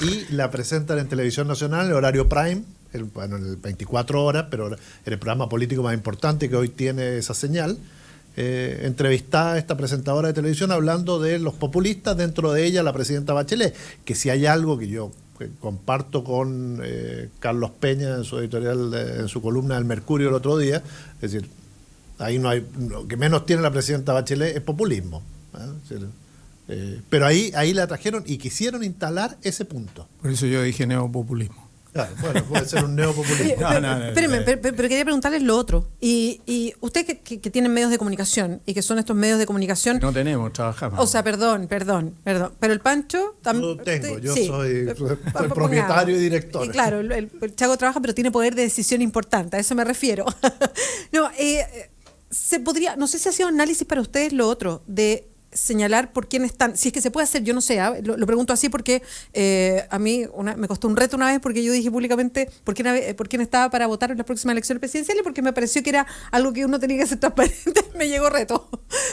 y la presentan en Televisión Nacional, el horario prime, el 24 horas, pero el programa político más importante que hoy tiene esa señal. Entrevistada a esta presentadora de televisión hablando de los populistas, dentro de ella la presidenta Bachelet, que si hay algo que yo comparto con Carlos Peña en su editorial, en su columna del Mercurio el otro día, es decir, ahí no hay, lo que menos tiene la presidenta Bachelet es populismo, pero ahí la trajeron y quisieron instalar ese punto. Por eso yo dije neopopulismo. Claro, bueno, puede ser un neopopulismo. Espérenme, pero quería preguntarles lo otro. Y ustedes que tienen medios de comunicación y que son estos medios de comunicación... No tenemos, trabajamos. O sea, perdón. Pero el Pancho... Yo tengo, yo sí, soy propietario y director. Y claro, el Chago trabaja, pero tiene poder de decisión importante, a eso me refiero. No, se podría, no sé si ha sido análisis para ustedes lo otro, de señalar por quién están, si es que se puede hacer, yo no sé, lo pregunto así porque a mí me costó un reto una vez porque yo dije públicamente por quién estaba para votar en las próximas elecciones presidenciales porque me pareció que era algo que uno tenía que hacer transparente, me llegó reto.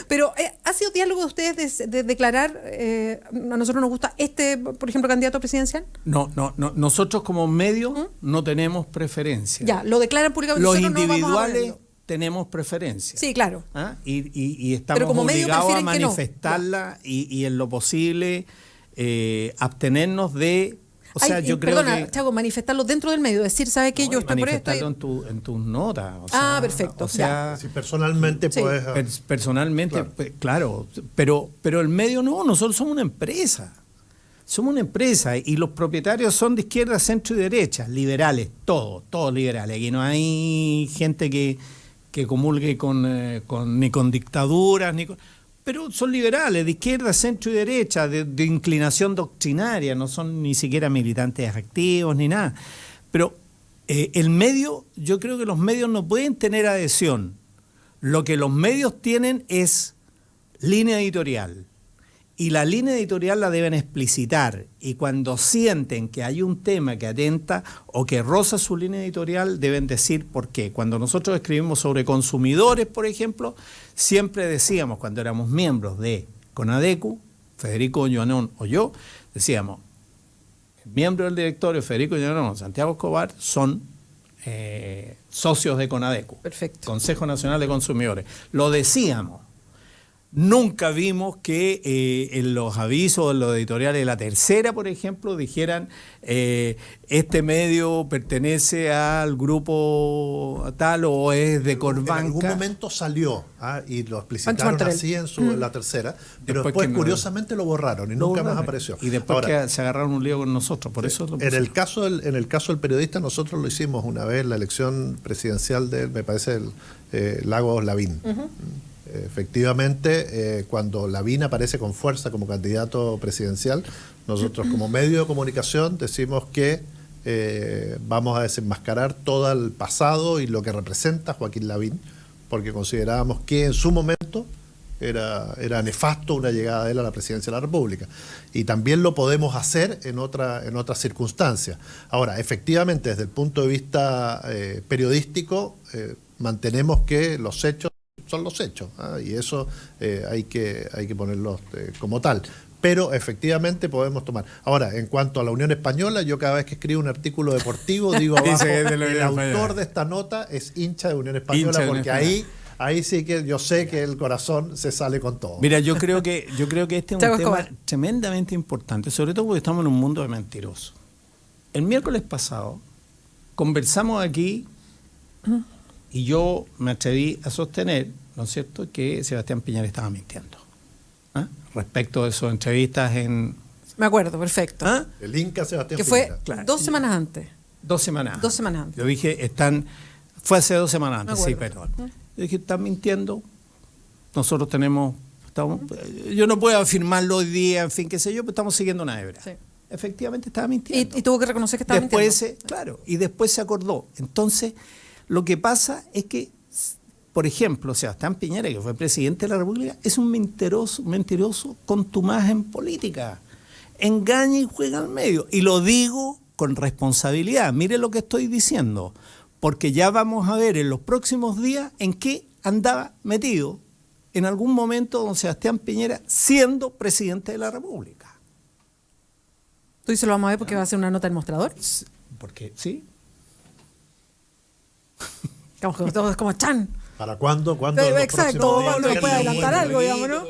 Pero ¿ha sido diálogo de ustedes de declarar, a nosotros nos gusta por ejemplo, candidato presidencial? No, nosotros como medio no tenemos preferencia. Ya, lo declaran públicamente. Los nosotros individuales no tenemos preferencia. Sí, claro. ¿Ah? Y estamos pero como medio obligados a prefieren que no. manifestarla y en lo posible abstenernos de... O sea, yo creo perdona, que... Chago, manifestarlo dentro del medio, decir, ¿sabe qué? Yo estoy por esto. Manifestarlo en tus notas. O sea, perfecto. O sea, si personalmente sí. puedes... Personalmente, claro, pero el medio no, nosotros somos una empresa. Somos una empresa y los propietarios son de izquierda, centro y derecha, liberales, todos liberales. Aquí no hay gente que comulgue ni con dictaduras, pero son liberales, de izquierda, centro y derecha, de inclinación doctrinaria, no son ni siquiera militantes activos ni nada. Pero el medio, yo creo que los medios no pueden tener adhesión. Lo que los medios tienen es línea editorial. Y la línea editorial la deben explicitar. Y cuando sienten que hay un tema que atenta o que roza su línea editorial, deben decir por qué. Cuando nosotros escribimos sobre consumidores, por ejemplo, siempre decíamos, cuando éramos miembros de CONADECU, Federico Llonón o yo, decíamos, miembros del directorio Federico Llonón o Santiago Escobar son socios de CONADECU. Perfecto. Consejo Nacional de Consumidores. Lo decíamos. Nunca vimos que en los avisos, en los editoriales de La Tercera, por ejemplo, dijeran este medio pertenece al grupo tal o es de Corbanca. En algún momento salió y lo explicitaron así en La Tercera, pero después curiosamente lo borraron y nunca más apareció. Y después que se agarraron un lío con nosotros, por eso lo en el caso del periodista, nosotros lo hicimos una vez en la elección presidencial de, me parece, Lagos Lavín. Efectivamente, cuando Lavín aparece con fuerza como candidato presidencial, nosotros como medio de comunicación decimos que vamos a desenmascarar todo el pasado y lo que representa Joaquín Lavín, porque considerábamos que en su momento era nefasto una llegada de él a la presidencia de la República. Y también lo podemos hacer en otras circunstancias. Ahora, efectivamente, desde el punto de vista periodístico, mantenemos que los hechos son los hechos, y eso hay que ponerlos como tal. Pero efectivamente podemos tomar. Ahora, en cuanto a la Unión Española, yo cada vez que escribo un artículo deportivo digo abajo, el autor de esta nota es hincha de Unión Española, porque ahí sí que yo sé que el corazón se sale con todo. Mira, yo creo que este es un tema tremendamente importante, sobre todo porque estamos en un mundo de mentirosos. El miércoles pasado conversamos aquí y yo me atreví a sostener, ¿no es cierto?, que Sebastián Piñera estaba mintiendo. Respecto de sus entrevistas en... Me acuerdo, perfecto. El Inca Sebastián que Piñera. Fue claro. 2 semanas antes. 2 semanas. 2 semanas antes. Yo dije, fue hace 2 semanas antes, sí, perdón. Yo dije, están mintiendo. Nosotros yo no puedo afirmarlo hoy día, en fin, qué sé yo, pero estamos siguiendo una hebra. Sí. Efectivamente estaba mintiendo. Y tuvo que reconocer que estaba mintiendo. Claro, y después se acordó. Entonces, lo que pasa es que, por ejemplo, Sebastián Piñera, que fue presidente de la República, es un mentiroso contumaz en política. Engaña y juega al medio. Y lo digo con responsabilidad. Mire lo que estoy diciendo. Porque ya vamos a ver en los próximos días en qué andaba metido en algún momento don Sebastián Piñera siendo presidente de la República. ¿Tú dices lo vamos a ver porque va a ser una nota del mostrador? Porque sí. Todo es como Chan. ¿Para cuándo? Exacto, uno puede adelantar algo, digamos, ¿no?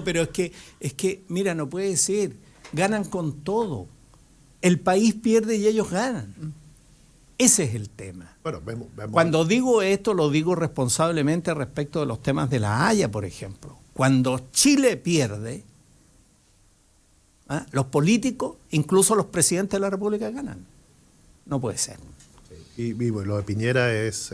Pero es que, mira, no puede ser. Ganan con todo. El país pierde y ellos ganan. Ese es el tema. Bueno, vemos. Cuando digo esto, lo digo responsablemente respecto de los temas de La Haya, por ejemplo. Cuando Chile pierde, los políticos, incluso los presidentes de la República, ganan. No puede ser. Y lo de Piñera es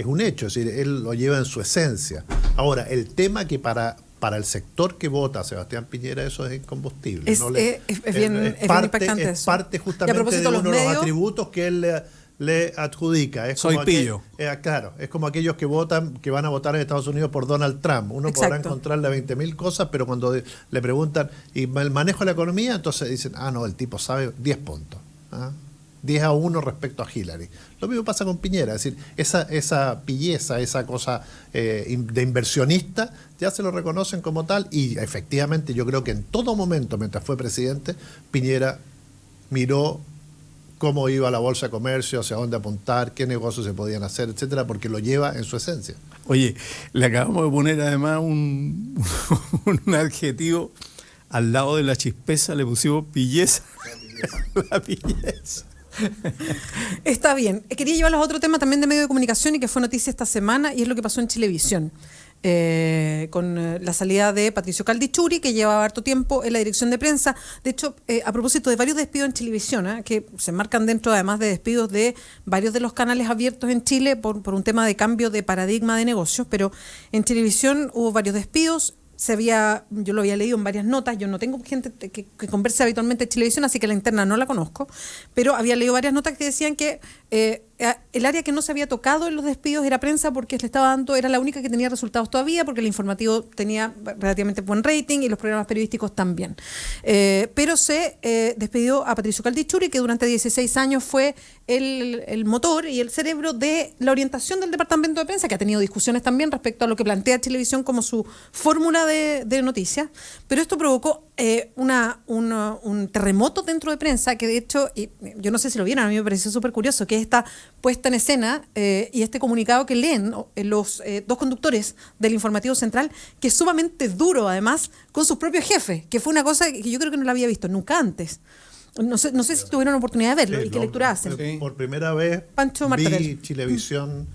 un hecho, es decir, él lo lleva en su esencia. Ahora, el tema que para el sector que vota a Sebastián Piñera eso es incombustible. Es bien impactante es parte justamente de uno de los atributos que él le adjudica. Es Soy como pillo. Claro, es como aquellos que van a votar en Estados Unidos por Donald Trump. Uno podrá encontrarle 20.000 cosas, pero cuando le preguntan, ¿y el manejo de la economía? Entonces dicen, no, el tipo sabe 10 puntos. 10-1 respecto a Hillary. Lo mismo pasa con Piñera, es decir, esa pilleza, esa cosa de inversionista, ya se lo reconocen como tal, y efectivamente yo creo que en todo momento, mientras fue presidente, Piñera miró cómo iba la bolsa de comercio, hacia dónde apuntar, qué negocios se podían hacer, etcétera, porque lo lleva en su esencia. Oye, le acabamos de poner además un adjetivo al lado de la chispeza, le pusimos pilleza. La pilleza. Está bien. Quería llevarlos a otro tema también de medio de comunicación y que fue noticia esta semana, y es lo que pasó en Chilevisión. Con la salida de Patricio Caldichuri, que llevaba harto tiempo en la dirección de prensa. De hecho, a propósito de varios despidos en Chilevisión, que se marcan dentro además de despidos de varios de los canales abiertos en Chile por un tema de cambio de paradigma de negocios, pero en Chilevisión hubo varios despidos. Yo lo había leído en varias notas, yo no tengo gente que converse habitualmente en Chilevisión, así que la interna no la conozco, pero había leído varias notas que decían que el área que no se había tocado en los despidos era prensa, porque era la única que tenía resultados todavía, porque el informativo tenía relativamente buen rating y los programas periodísticos también. Pero se despidió a Patricio Caldichuri, que durante 16 años fue el motor y el cerebro de la orientación del departamento de prensa, que ha tenido discusiones también respecto a lo que plantea Chilevisión como su fórmula de noticias. Pero esto provocó un terremoto dentro de prensa, que de hecho, y yo no sé si lo vieron, a mí me pareció súper curioso, que esta puesta en escena y este comunicado que leen los dos conductores del informativo central, que es sumamente duro además con sus propios jefes, que fue una cosa que yo creo que no la había visto nunca antes. No sé si tuvieron oportunidad de verlo y qué lectura hacen. Por primera vez Pancho Martorell. vi Chilevisión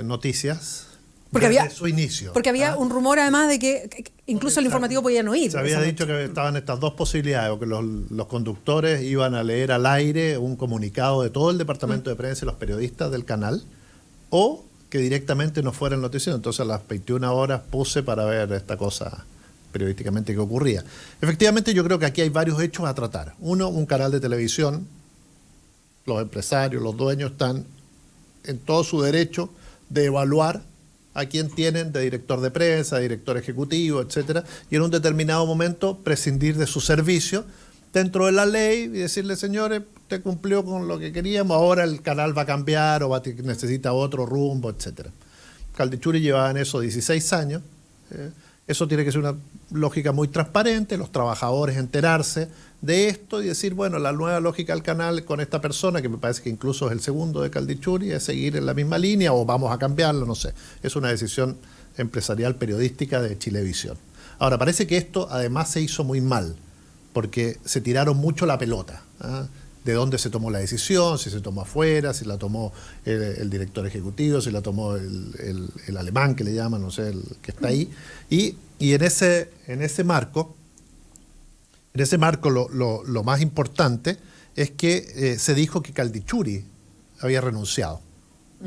Noticias. Porque desde su inicio. Porque había un rumor además de que incluso el informativo podían oír. Se había dicho que estaban estas dos posibilidades, o que los conductores iban a leer al aire un comunicado de todo el departamento de prensa y los periodistas del canal, o que directamente no fuera el noticiero. Entonces a las 21 horas puse para ver esta cosa periodísticamente que ocurría. Efectivamente, yo creo que aquí hay varios hechos a tratar. Uno, un canal de televisión, los empresarios, los dueños están en todo su derecho de evaluar a quién tienen de director de prensa, de director ejecutivo, etcétera, y en un determinado momento prescindir de su servicio dentro de la ley y decirle, señores, usted cumplió con lo que queríamos, ahora el canal va a cambiar o necesita otro rumbo, etcétera. Caldichuri llevaba en eso 16 años. Eso tiene que ser una lógica muy transparente, los trabajadores enterarse de esto y decir, bueno, la nueva lógica del canal con esta persona, que me parece que incluso es el segundo de Caldichuri, es seguir en la misma línea o vamos a cambiarlo, no sé. Es una decisión empresarial periodística de Chilevisión. Ahora, parece que esto además se hizo muy mal, porque se tiraron mucho la pelota. De dónde se tomó la decisión, si se tomó afuera, si la tomó el director ejecutivo, si la tomó el alemán que le llaman, no sé, el que está ahí. Y en ese marco lo más importante es que se dijo que Caldichuri había renunciado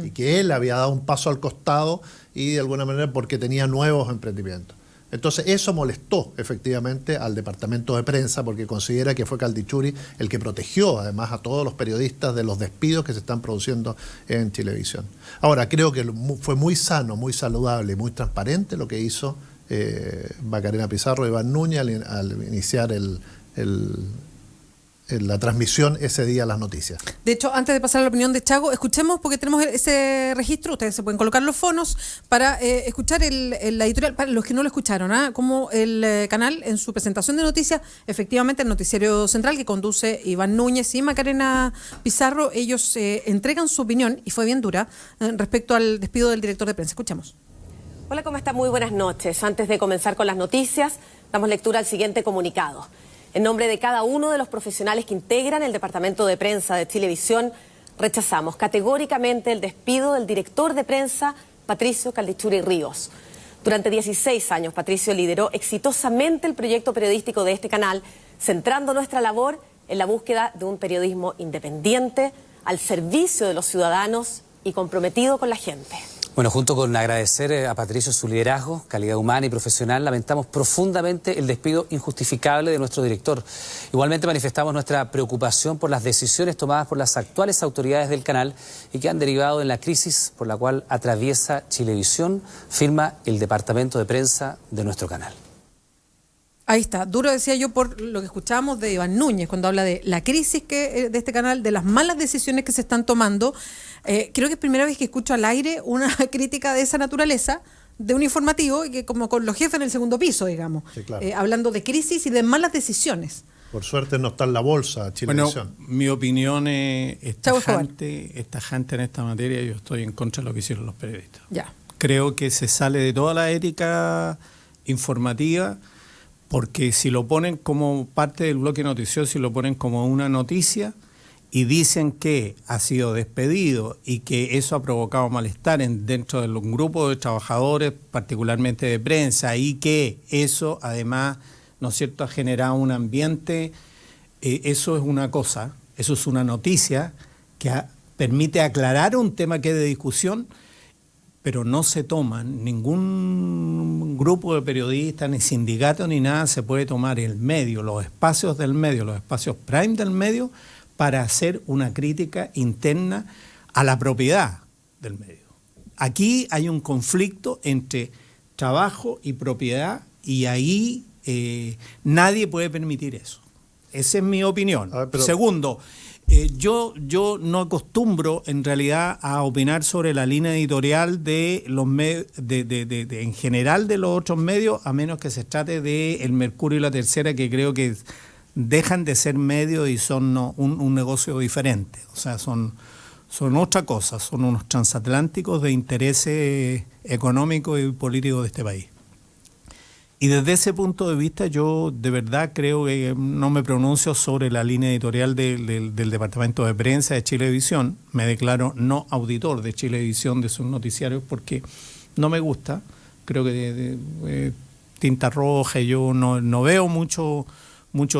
y que él había dado un paso al costado y de alguna manera porque tenía nuevos emprendimientos. Entonces eso molestó efectivamente al departamento de prensa, porque considera que fue Caldichuri el que protegió además a todos los periodistas de los despidos que se están produciendo en Chilevisión. Ahora, creo que fue muy sano, muy saludable y muy transparente lo que hizo Macarena Pizarro y Iván Núñez al iniciar la transmisión ese día las noticias. De hecho, antes de pasar a la opinión de Chago, escuchemos, porque tenemos ese registro, ustedes se pueden colocar los fonos para escuchar la editorial, para los que no lo escucharon, como el canal en su presentación de noticias, efectivamente el noticiero central que conduce Iván Núñez y Macarena Pizarro, ellos entregan su opinión, y fue bien dura, respecto al despido del director de prensa. Escuchemos. Hola, ¿cómo está? Muy buenas noches. Antes de comenzar con las noticias, damos lectura al siguiente comunicado. En nombre de cada uno de los profesionales que integran el departamento de prensa de Chilevisión, rechazamos categóricamente el despido del director de prensa, Patricio Caldichuri Ríos. Durante 16 años, Patricio lideró exitosamente el proyecto periodístico de este canal, centrando nuestra labor en la búsqueda de un periodismo independiente, al servicio de los ciudadanos y comprometido con la gente. Bueno, junto con agradecer a Patricio su liderazgo, calidad humana y profesional, lamentamos profundamente el despido injustificable de nuestro director. Igualmente manifestamos nuestra preocupación por las decisiones tomadas por las actuales autoridades del canal y que han derivado en la crisis por la cual atraviesa Chilevisión, firma el departamento de prensa de nuestro canal. Ahí está, duro decía yo por lo que escuchábamos de Iván Núñez cuando habla de la crisis de este canal, de las malas decisiones que se están tomando. Creo que es primera vez que escucho al aire una crítica de esa naturaleza de un informativo, y que como con los jefes en el segundo piso, digamos, Sí, claro. hablando de crisis y de malas decisiones. Por suerte no está en la bolsa Chilevisión. Bueno, mi opinión es Chavo Escobar. tajante en esta materia. Yo estoy en contra de lo que hicieron los periodistas. Ya. Creo que se sale de toda la ética informativa, porque si lo ponen como parte del bloque noticioso, si lo ponen como una noticia y dicen que ha sido despedido y que eso ha provocado malestar dentro de un grupo de trabajadores, particularmente de prensa, y que eso además, ¿no es cierto?, ha generado un ambiente, eso es una cosa, eso es una noticia que permite aclarar un tema que es de discusión, pero no se toman, ningún grupo de periodistas, ni sindicato, ni nada, se puede tomar el medio, los espacios del medio, los espacios prime del medio, para hacer una crítica interna a la propiedad del medio. Aquí hay un conflicto entre trabajo y propiedad, y ahí nadie puede permitir eso. Esa es mi opinión. Segundo, yo no acostumbro en realidad a opinar sobre la línea editorial de los medios, en general de los otros medios, a menos que se trate de El Mercurio y La Tercera, que creo que dejan de ser medios y son un negocio diferente. O sea, son otra cosa, son unos transatlánticos de intereses económicos y políticos de este país. Y desde ese punto de vista yo de verdad creo que no me pronuncio sobre la línea editorial del Departamento de Prensa de Chilevisión. Me declaro no auditor de Chilevisión, de sus noticiarios, porque no me gusta. Creo que Tinta Roja, yo no veo mucho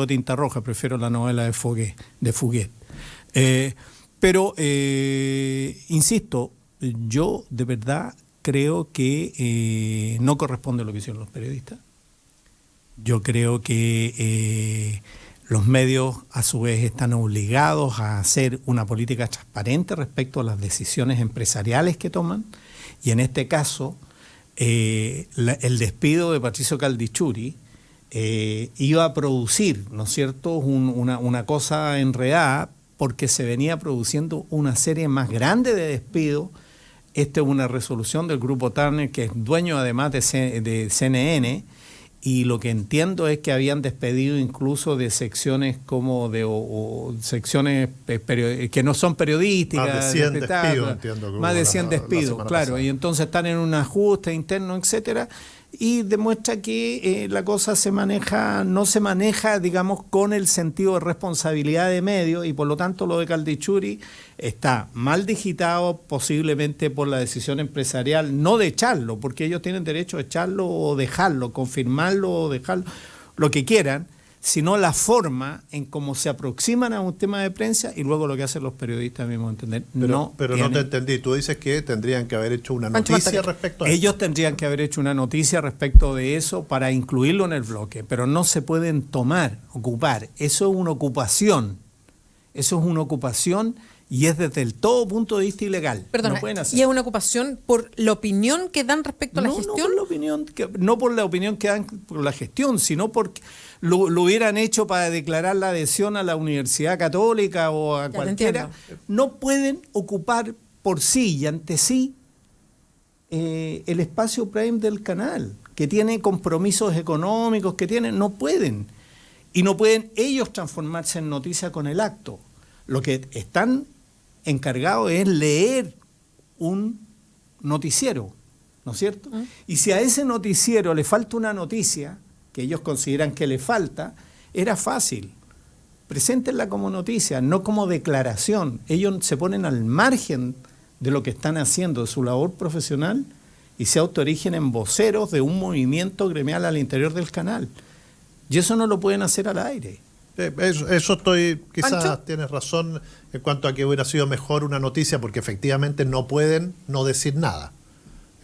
de Tinta Roja, prefiero la novela de Fuguet. Pero, insisto, yo de verdad creo que no corresponde lo que hicieron los periodistas. Yo creo que los medios a su vez están obligados a hacer una política transparente respecto a las decisiones empresariales que toman, y en este caso el despido de Patricio Caldichuri iba a producir, ¿no es cierto?, una cosa enredada, porque se venía produciendo una serie más grande de despidos. Esta es una resolución del Grupo Turner, que es dueño además de CNN, y lo que entiendo es que habían despedido incluso de secciones como secciones que no son periodísticas. Más de 100 despidos, entiendo. Más de 100 despidos, claro. Pasada. Y entonces están en un ajuste interno, etcétera. Y demuestra que la cosa no se maneja, digamos, con el sentido de responsabilidad de medios, y por lo tanto lo de Caldichuri está mal digitado, posiblemente por la decisión empresarial, no de echarlo, porque ellos tienen derecho a echarlo o dejarlo, confirmarlo o dejarlo, lo que quieran, sino la forma en cómo se aproximan a un tema de prensa y luego lo que hacen los periodistas, a mi modo de entender. Pero no te entendí, tú dices que tendrían que haber hecho una noticia respecto a eso. Ellos tendrían que haber hecho una noticia respecto de eso para incluirlo en el bloque, pero no se pueden ocupar. Eso es una ocupación. Y es desde el todo punto de vista ilegal. Perdona, no pueden hacer. ¿Y es una ocupación por la opinión que dan respecto a la gestión? No por la opinión que dan por la gestión, sino porque lo hubieran hecho para declarar la adhesión a la Universidad Católica o a cualquiera. No pueden ocupar por sí y ante sí el espacio prime del canal, que tiene compromisos económicos, no pueden. Y no pueden ellos transformarse en noticia con el acto. Lo que están encargados es leer un noticiero, ¿no es cierto? Y si a ese noticiero le falta una noticia, que ellos consideran que le falta, era fácil. Preséntenla como noticia, no como declaración. Ellos se ponen al margen de lo que están haciendo, de su labor profesional, y se autoerigen en voceros de un movimiento gremial al interior del canal. Y eso no lo pueden hacer al aire. Eso quizás ¿Pancho? tienes razón en cuanto a que hubiera sido mejor una noticia, porque efectivamente no pueden no decir nada.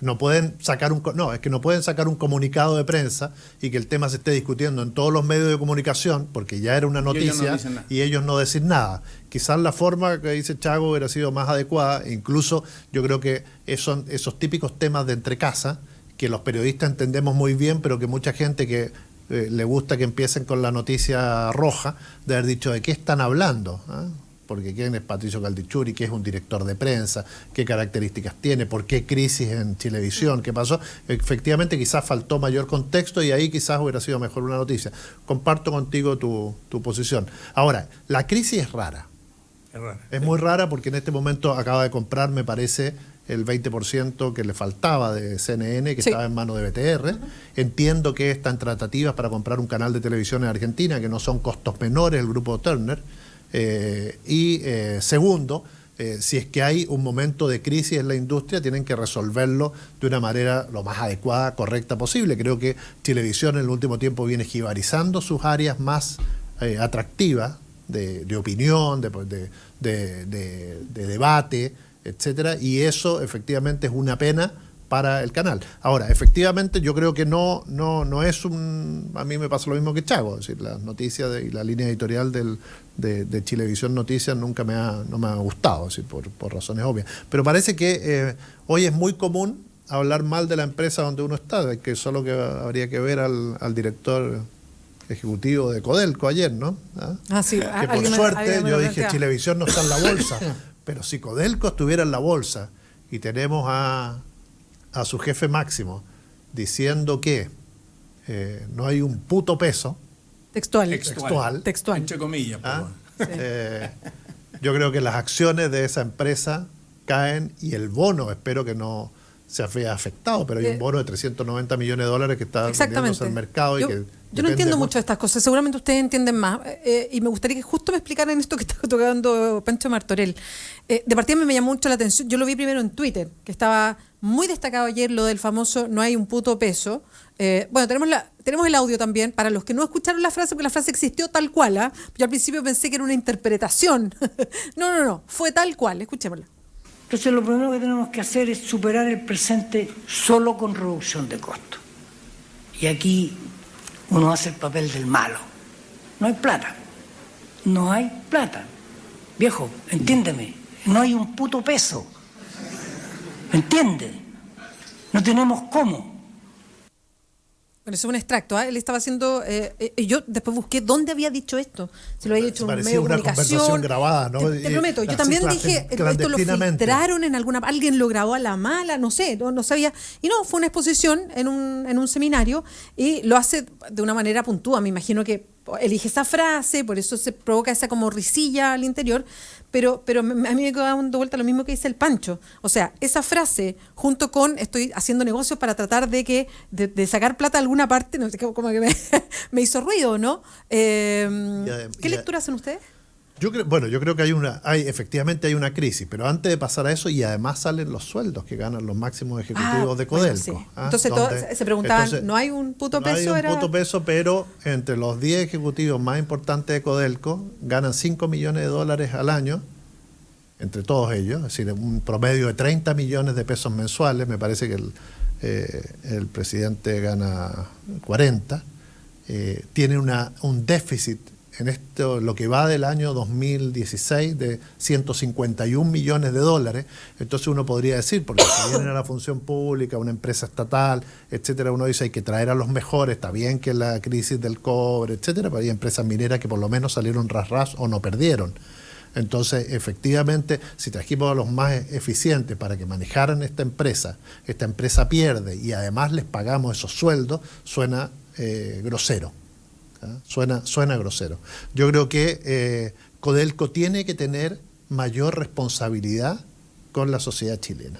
No pueden sacar no pueden sacar un comunicado de prensa y que el tema se esté discutiendo en todos los medios de comunicación, porque ya era una noticia, y ellos no decir nada. Quizás la forma que dice Chago hubiera sido más adecuada, incluso yo creo que son esos típicos temas de entrecasa que los periodistas entendemos muy bien, pero que mucha gente que le gusta que empiecen con la noticia roja, de haber dicho de qué están hablando, ¿eh? Porque quién es Patricio Caldichuri, qué es un director de prensa, qué características tiene, por qué crisis en Chilevisión, qué pasó. Efectivamente quizás faltó mayor contexto y ahí quizás hubiera sido mejor una noticia. Comparto contigo tu posición. Ahora, la crisis es rara. Es muy rara porque en este momento acaba de comprar, me parece, el 20% que le faltaba de CNN, que estaba en manos de BTR. Entiendo que están tratativas para comprar un canal de televisión en Argentina, que no son costos menores, el grupo Turner. Segundo, si es que hay un momento de crisis en la industria, tienen que resolverlo de una manera lo más adecuada, correcta posible. Creo que Chilevisión en el último tiempo viene jibarizando sus áreas más atractivas de opinión, de debate, etcétera, y eso efectivamente es una pena para el canal. Ahora, efectivamente, yo creo que no es a mí me pasa lo mismo que Chago, es decir, las noticias y la línea editorial de Chilevisión Noticias no me ha gustado, es decir, por razones obvias. Pero parece que hoy es muy común hablar mal de la empresa donde uno está, que solo que habría que ver al director ejecutivo de Codelco ayer, ¿no? Sí, que por suerte yo dije Chilevisión no está en la bolsa, pero si Codelco estuviera en la bolsa y tenemos a su jefe máximo diciendo que no hay un puto peso textual, entre comillas, yo creo que las acciones de esa empresa caen y el bono espero que no se vea afectado, pero hay un bono de 390 millones de dólares que está vendiéndose al mercado. Yo no entiendo mucho de estas cosas, seguramente ustedes entienden más, y me gustaría que justo me explicaran esto que está tocando Pancho Martorell. De partida me llamó mucho la atención, yo lo vi primero en Twitter, que estaba muy destacado ayer lo del famoso no hay un puto peso. Bueno, tenemos el audio también, para los que no escucharon la frase, porque la frase existió tal cual, yo al principio pensé que era una interpretación. No, fue tal cual, escuchémosla. Entonces lo primero que tenemos que hacer es superar el presente solo con reducción de costos. Y aquí uno hace el papel del malo. No hay plata. No hay plata. Viejo, entiéndeme, no hay un puto peso. ¿Entiende? No tenemos cómo. Bueno, eso es un extracto, él estaba haciendo, yo después busqué dónde había dicho esto, se lo había dicho en un medio de comunicación. Conversación grabada, ¿no? Te prometo, yo también dije, esto lo filtraron en alguien lo grabó a la mala, no sé, no sabía, y no, fue una exposición en un seminario, y lo hace de una manera puntúa, me imagino que elige esa frase, por eso se provoca esa como risilla al interior, pero a mí me queda dando vuelta lo mismo que dice el Pancho. O sea, esa frase, junto con estoy haciendo negocios para tratar de sacar plata de alguna parte, no sé, como que me hizo ruido, ¿no? ¿Qué lectura hacen ustedes? Yo creo que efectivamente hay una crisis, pero antes de pasar a eso, y además salen los sueldos que ganan los máximos ejecutivos de Codelco. Bueno, sí. Entonces se preguntaban, ¿no hay un puto peso? No hay un puto peso, pero entre los 10 ejecutivos más importantes de Codelco ganan $5 millones al año, entre todos ellos, es decir, un promedio de 30 millones de pesos mensuales. Me parece que el presidente gana 40, tiene un déficit en esto, lo que va del año 2016, de 151 millones de dólares. Entonces uno podría decir, porque si vienen a la función pública, una empresa estatal, etcétera, uno dice hay que traer a los mejores, está bien que la crisis del cobre, etcétera, pero hay empresas mineras que por lo menos salieron ras o no perdieron. Entonces, efectivamente, si trajimos a los más eficientes para que manejaran esta empresa pierde y además les pagamos esos sueldos, suena grosero. Suena grosero. Yo creo que Codelco tiene que tener mayor responsabilidad con la sociedad chilena.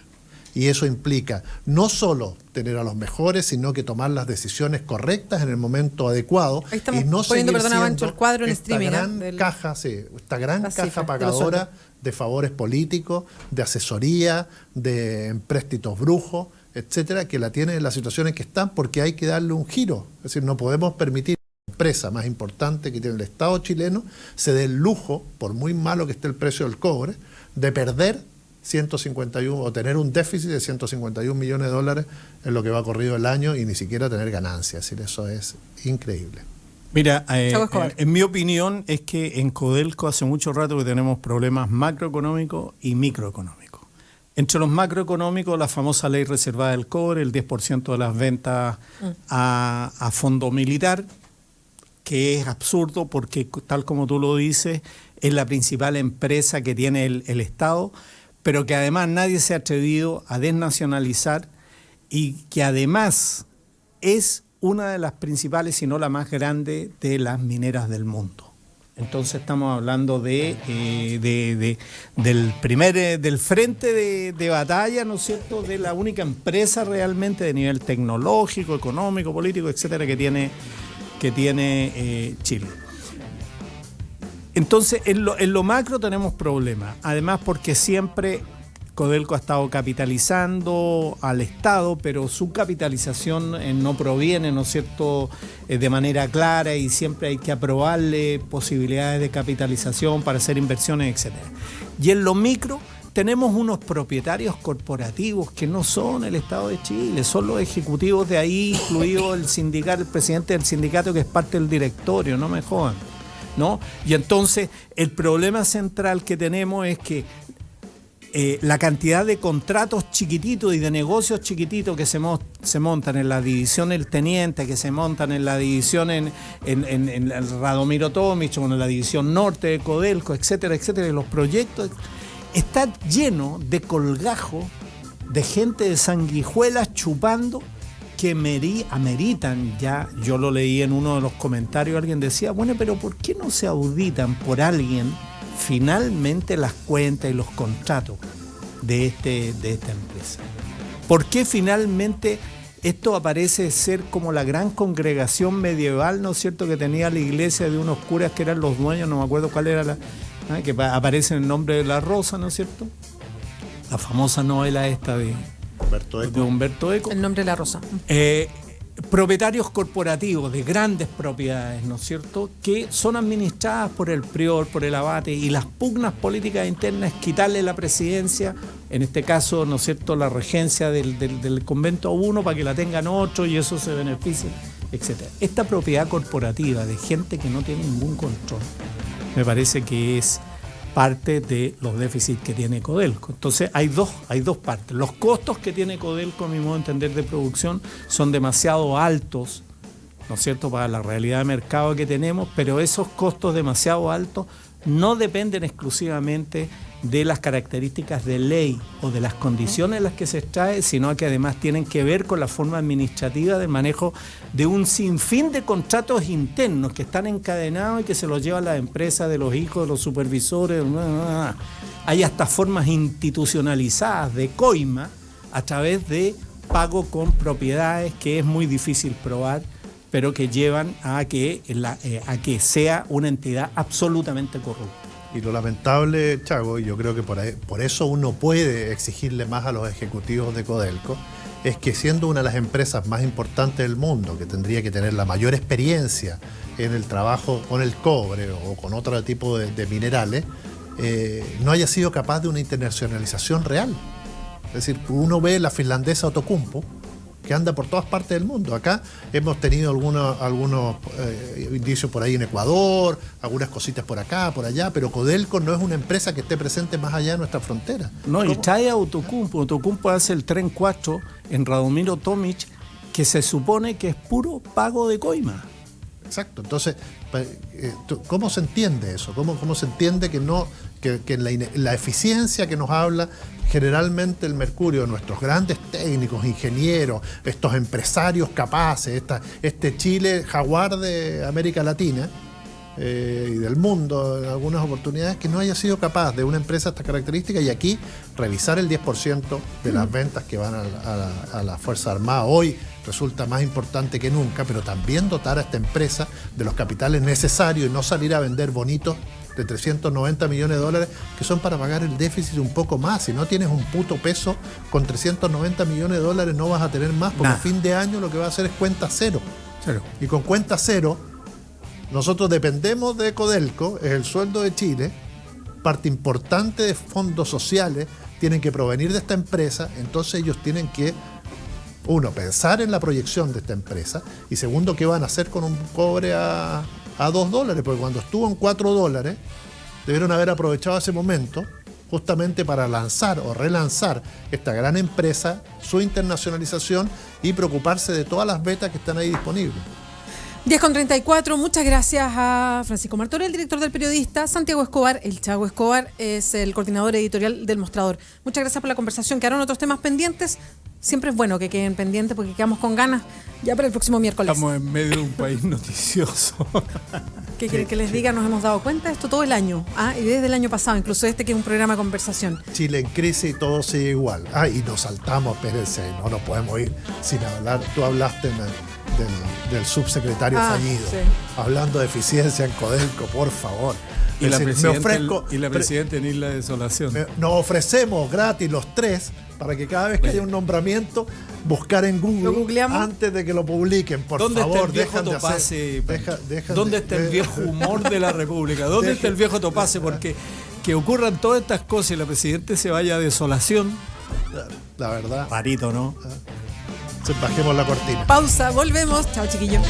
Y eso implica no solo tener a los mejores, sino que tomar las decisiones correctas en el momento adecuado. Ahí estamos y no poniendo, seguir perdona, Mancho, el cuadro en esta streaming. Esta gran caja pagadora de favores políticos, de asesoría, de empréstitos brujos, etcétera, que la tienen en las situaciones que están, porque hay que darle un giro. Es decir, no podemos permitir empresa más importante que tiene el Estado chileno se dé el lujo, por muy malo que esté el precio del cobre, de perder 151 o tener un déficit de 151 millones de dólares en lo que va corrido el año y ni siquiera tener ganancias. Es decir, eso es increíble. Mira, en mi opinión es que en Codelco hace mucho rato que tenemos problemas macroeconómicos y microeconómicos. Entre los macroeconómicos, la famosa ley reservada del cobre, el 10% de las ventas a fondo militar, que es absurdo porque, tal como tú lo dices, es la principal empresa que tiene el Estado, pero que además nadie se ha atrevido a desnacionalizar y que además es una de las principales, si no la más grande, de las mineras del mundo. Entonces estamos hablando del frente de batalla, ¿no es cierto?, de la única empresa realmente de nivel tecnológico, económico, político, etcétera, que tiene Chile. Entonces, en lo macro tenemos problemas, además porque siempre Codelco ha estado capitalizando al Estado, pero su capitalización no proviene, ¿no es cierto?, de manera clara, y siempre hay que aprobarle posibilidades de capitalización para hacer inversiones, etcétera. Y en lo micro tenemos unos propietarios corporativos que no son el Estado de Chile, son los ejecutivos de ahí, incluido el sindicato, el presidente del sindicato que es parte del directorio, no me jodan, ¿no? Y entonces el problema central que tenemos es que la cantidad de contratos chiquititos y de negocios chiquititos que se montan en la división El Teniente, que se montan en la división en el Radomiro Tomic, o en la división norte de Codelco, etcétera, etcétera, y los proyectos está lleno de colgajo de gente de sanguijuelas chupando que ameritan ya. Yo lo leí en uno de los comentarios, alguien decía, bueno, pero ¿por qué no se auditan por alguien finalmente las cuentas y los contratos de esta empresa? ¿Por qué finalmente esto aparece ser como la gran congregación medieval, ¿no es cierto?, que tenía la iglesia de unos curas que eran los dueños, no me acuerdo cuál era que aparece en el nombre de la Rosa, ¿no es cierto? La famosa novela esta de Humberto Eco. El nombre de la Rosa. Propietarios corporativos de grandes propiedades, ¿no es cierto?, que son administradas por el prior, por el abate, y las pugnas políticas internas es quitarle la presidencia, en este caso, ¿no es cierto?, la regencia del convento a uno para que la tengan otro y eso se beneficie, etcétera. Esta propiedad corporativa de gente que no tiene ningún control, me parece que es parte de los déficits que tiene Codelco. Entonces hay dos partes. Los costos que tiene Codelco, a mi modo de entender, de producción son demasiado altos, ¿no es cierto?, para la realidad de mercado que tenemos, pero esos costos demasiado altos no dependen exclusivamente de las características de ley o de las condiciones en las que se extrae, sino que además tienen que ver con la forma administrativa del manejo de un sinfín de contratos internos que están encadenados y que se los llevan las empresas, de los hijos, de los supervisores. Hay hasta formas institucionalizadas de coima a través de pago con propiedades que es muy difícil probar, pero que llevan a que sea una entidad absolutamente corrupta. Y lo lamentable, Chago, y yo creo que por eso uno puede exigirle más a los ejecutivos de Codelco, es que siendo una de las empresas más importantes del mundo, que tendría que tener la mayor experiencia en el trabajo con el cobre o con otro tipo de minerales, no haya sido capaz de una internacionalización real. Es decir, uno ve la finlandesa Outokumpu, que anda por todas partes del mundo. Acá hemos tenido algunos indicios por ahí en Ecuador, algunas cositas por acá, por allá, pero Codelco no es una empresa que esté presente más allá de nuestra frontera. No, y trae a Outokumpu. Outokumpu hace el Tren 4 en Radomiro Tomic, que se supone que es puro pago de coima. Exacto. Entonces, ¿cómo se entiende eso? ¿Cómo se entiende que la eficiencia que nos habla generalmente el Mercurio, nuestros grandes técnicos, ingenieros, estos empresarios capaces, este Chile jaguar de América Latina y del mundo en algunas oportunidades, que no haya sido capaz de una empresa de estas características, y aquí revisar el 10% de las ventas que van a la Fuerza Armada hoy resulta más importante que nunca, pero también dotar a esta empresa de los capitales necesarios y no salir a vender bonitos de 390 millones de dólares que son para pagar el déficit un poco más. Si no tienes un puto peso, con 390 millones de dólares no vas a tener más, porque a fin de año lo que va a hacer es cuenta cero. Y con cuenta cero Nosotros dependemos de Codelco, es el sueldo de Chile, parte importante de fondos sociales tienen que provenir de esta empresa, entonces ellos tienen que, uno, pensar en la proyección de esta empresa, y segundo, qué van a hacer con un cobre a $2, porque cuando estuvo en $4, debieron haber aprovechado ese momento justamente para lanzar o relanzar esta gran empresa, su internacionalización y preocuparse de todas las betas que están ahí disponibles. 10:34, muchas gracias a Francisco Martorell, el director del Periodista, Santiago Escobar, el Chago Escobar, es el coordinador editorial del Mostrador. Muchas gracias por la conversación, quedaron otros temas pendientes, siempre es bueno que queden pendientes porque quedamos con ganas ya para el próximo miércoles. Estamos en medio de un país noticioso. ¿Qué quieren que les diga? Nos hemos dado cuenta de esto todo el año, y desde el año pasado, incluso que es un programa de conversación. Chile en crisis y todo sigue igual. Y nos saltamos, espérense, no nos podemos ir sin hablar. Tú hablaste del subsecretario fallido, sí. Hablando de eficiencia en Codelco, por favor. Y la presidenta en Isla Desolación. Nos ofrecemos gratis los tres para que cada vez que haya un nombramiento, buscar en Google antes de que lo publiquen, por favor. ¿Dónde está el viejo Topase? ¿Dónde está el viejo humor de la República? ¿Dónde está el viejo Topase? Porque que ocurran todas estas cosas y la presidenta se vaya a Desolación. La verdad. Parito, ¿no? Bajemos la cortina. Pausa, volvemos. Chao, chiquillos.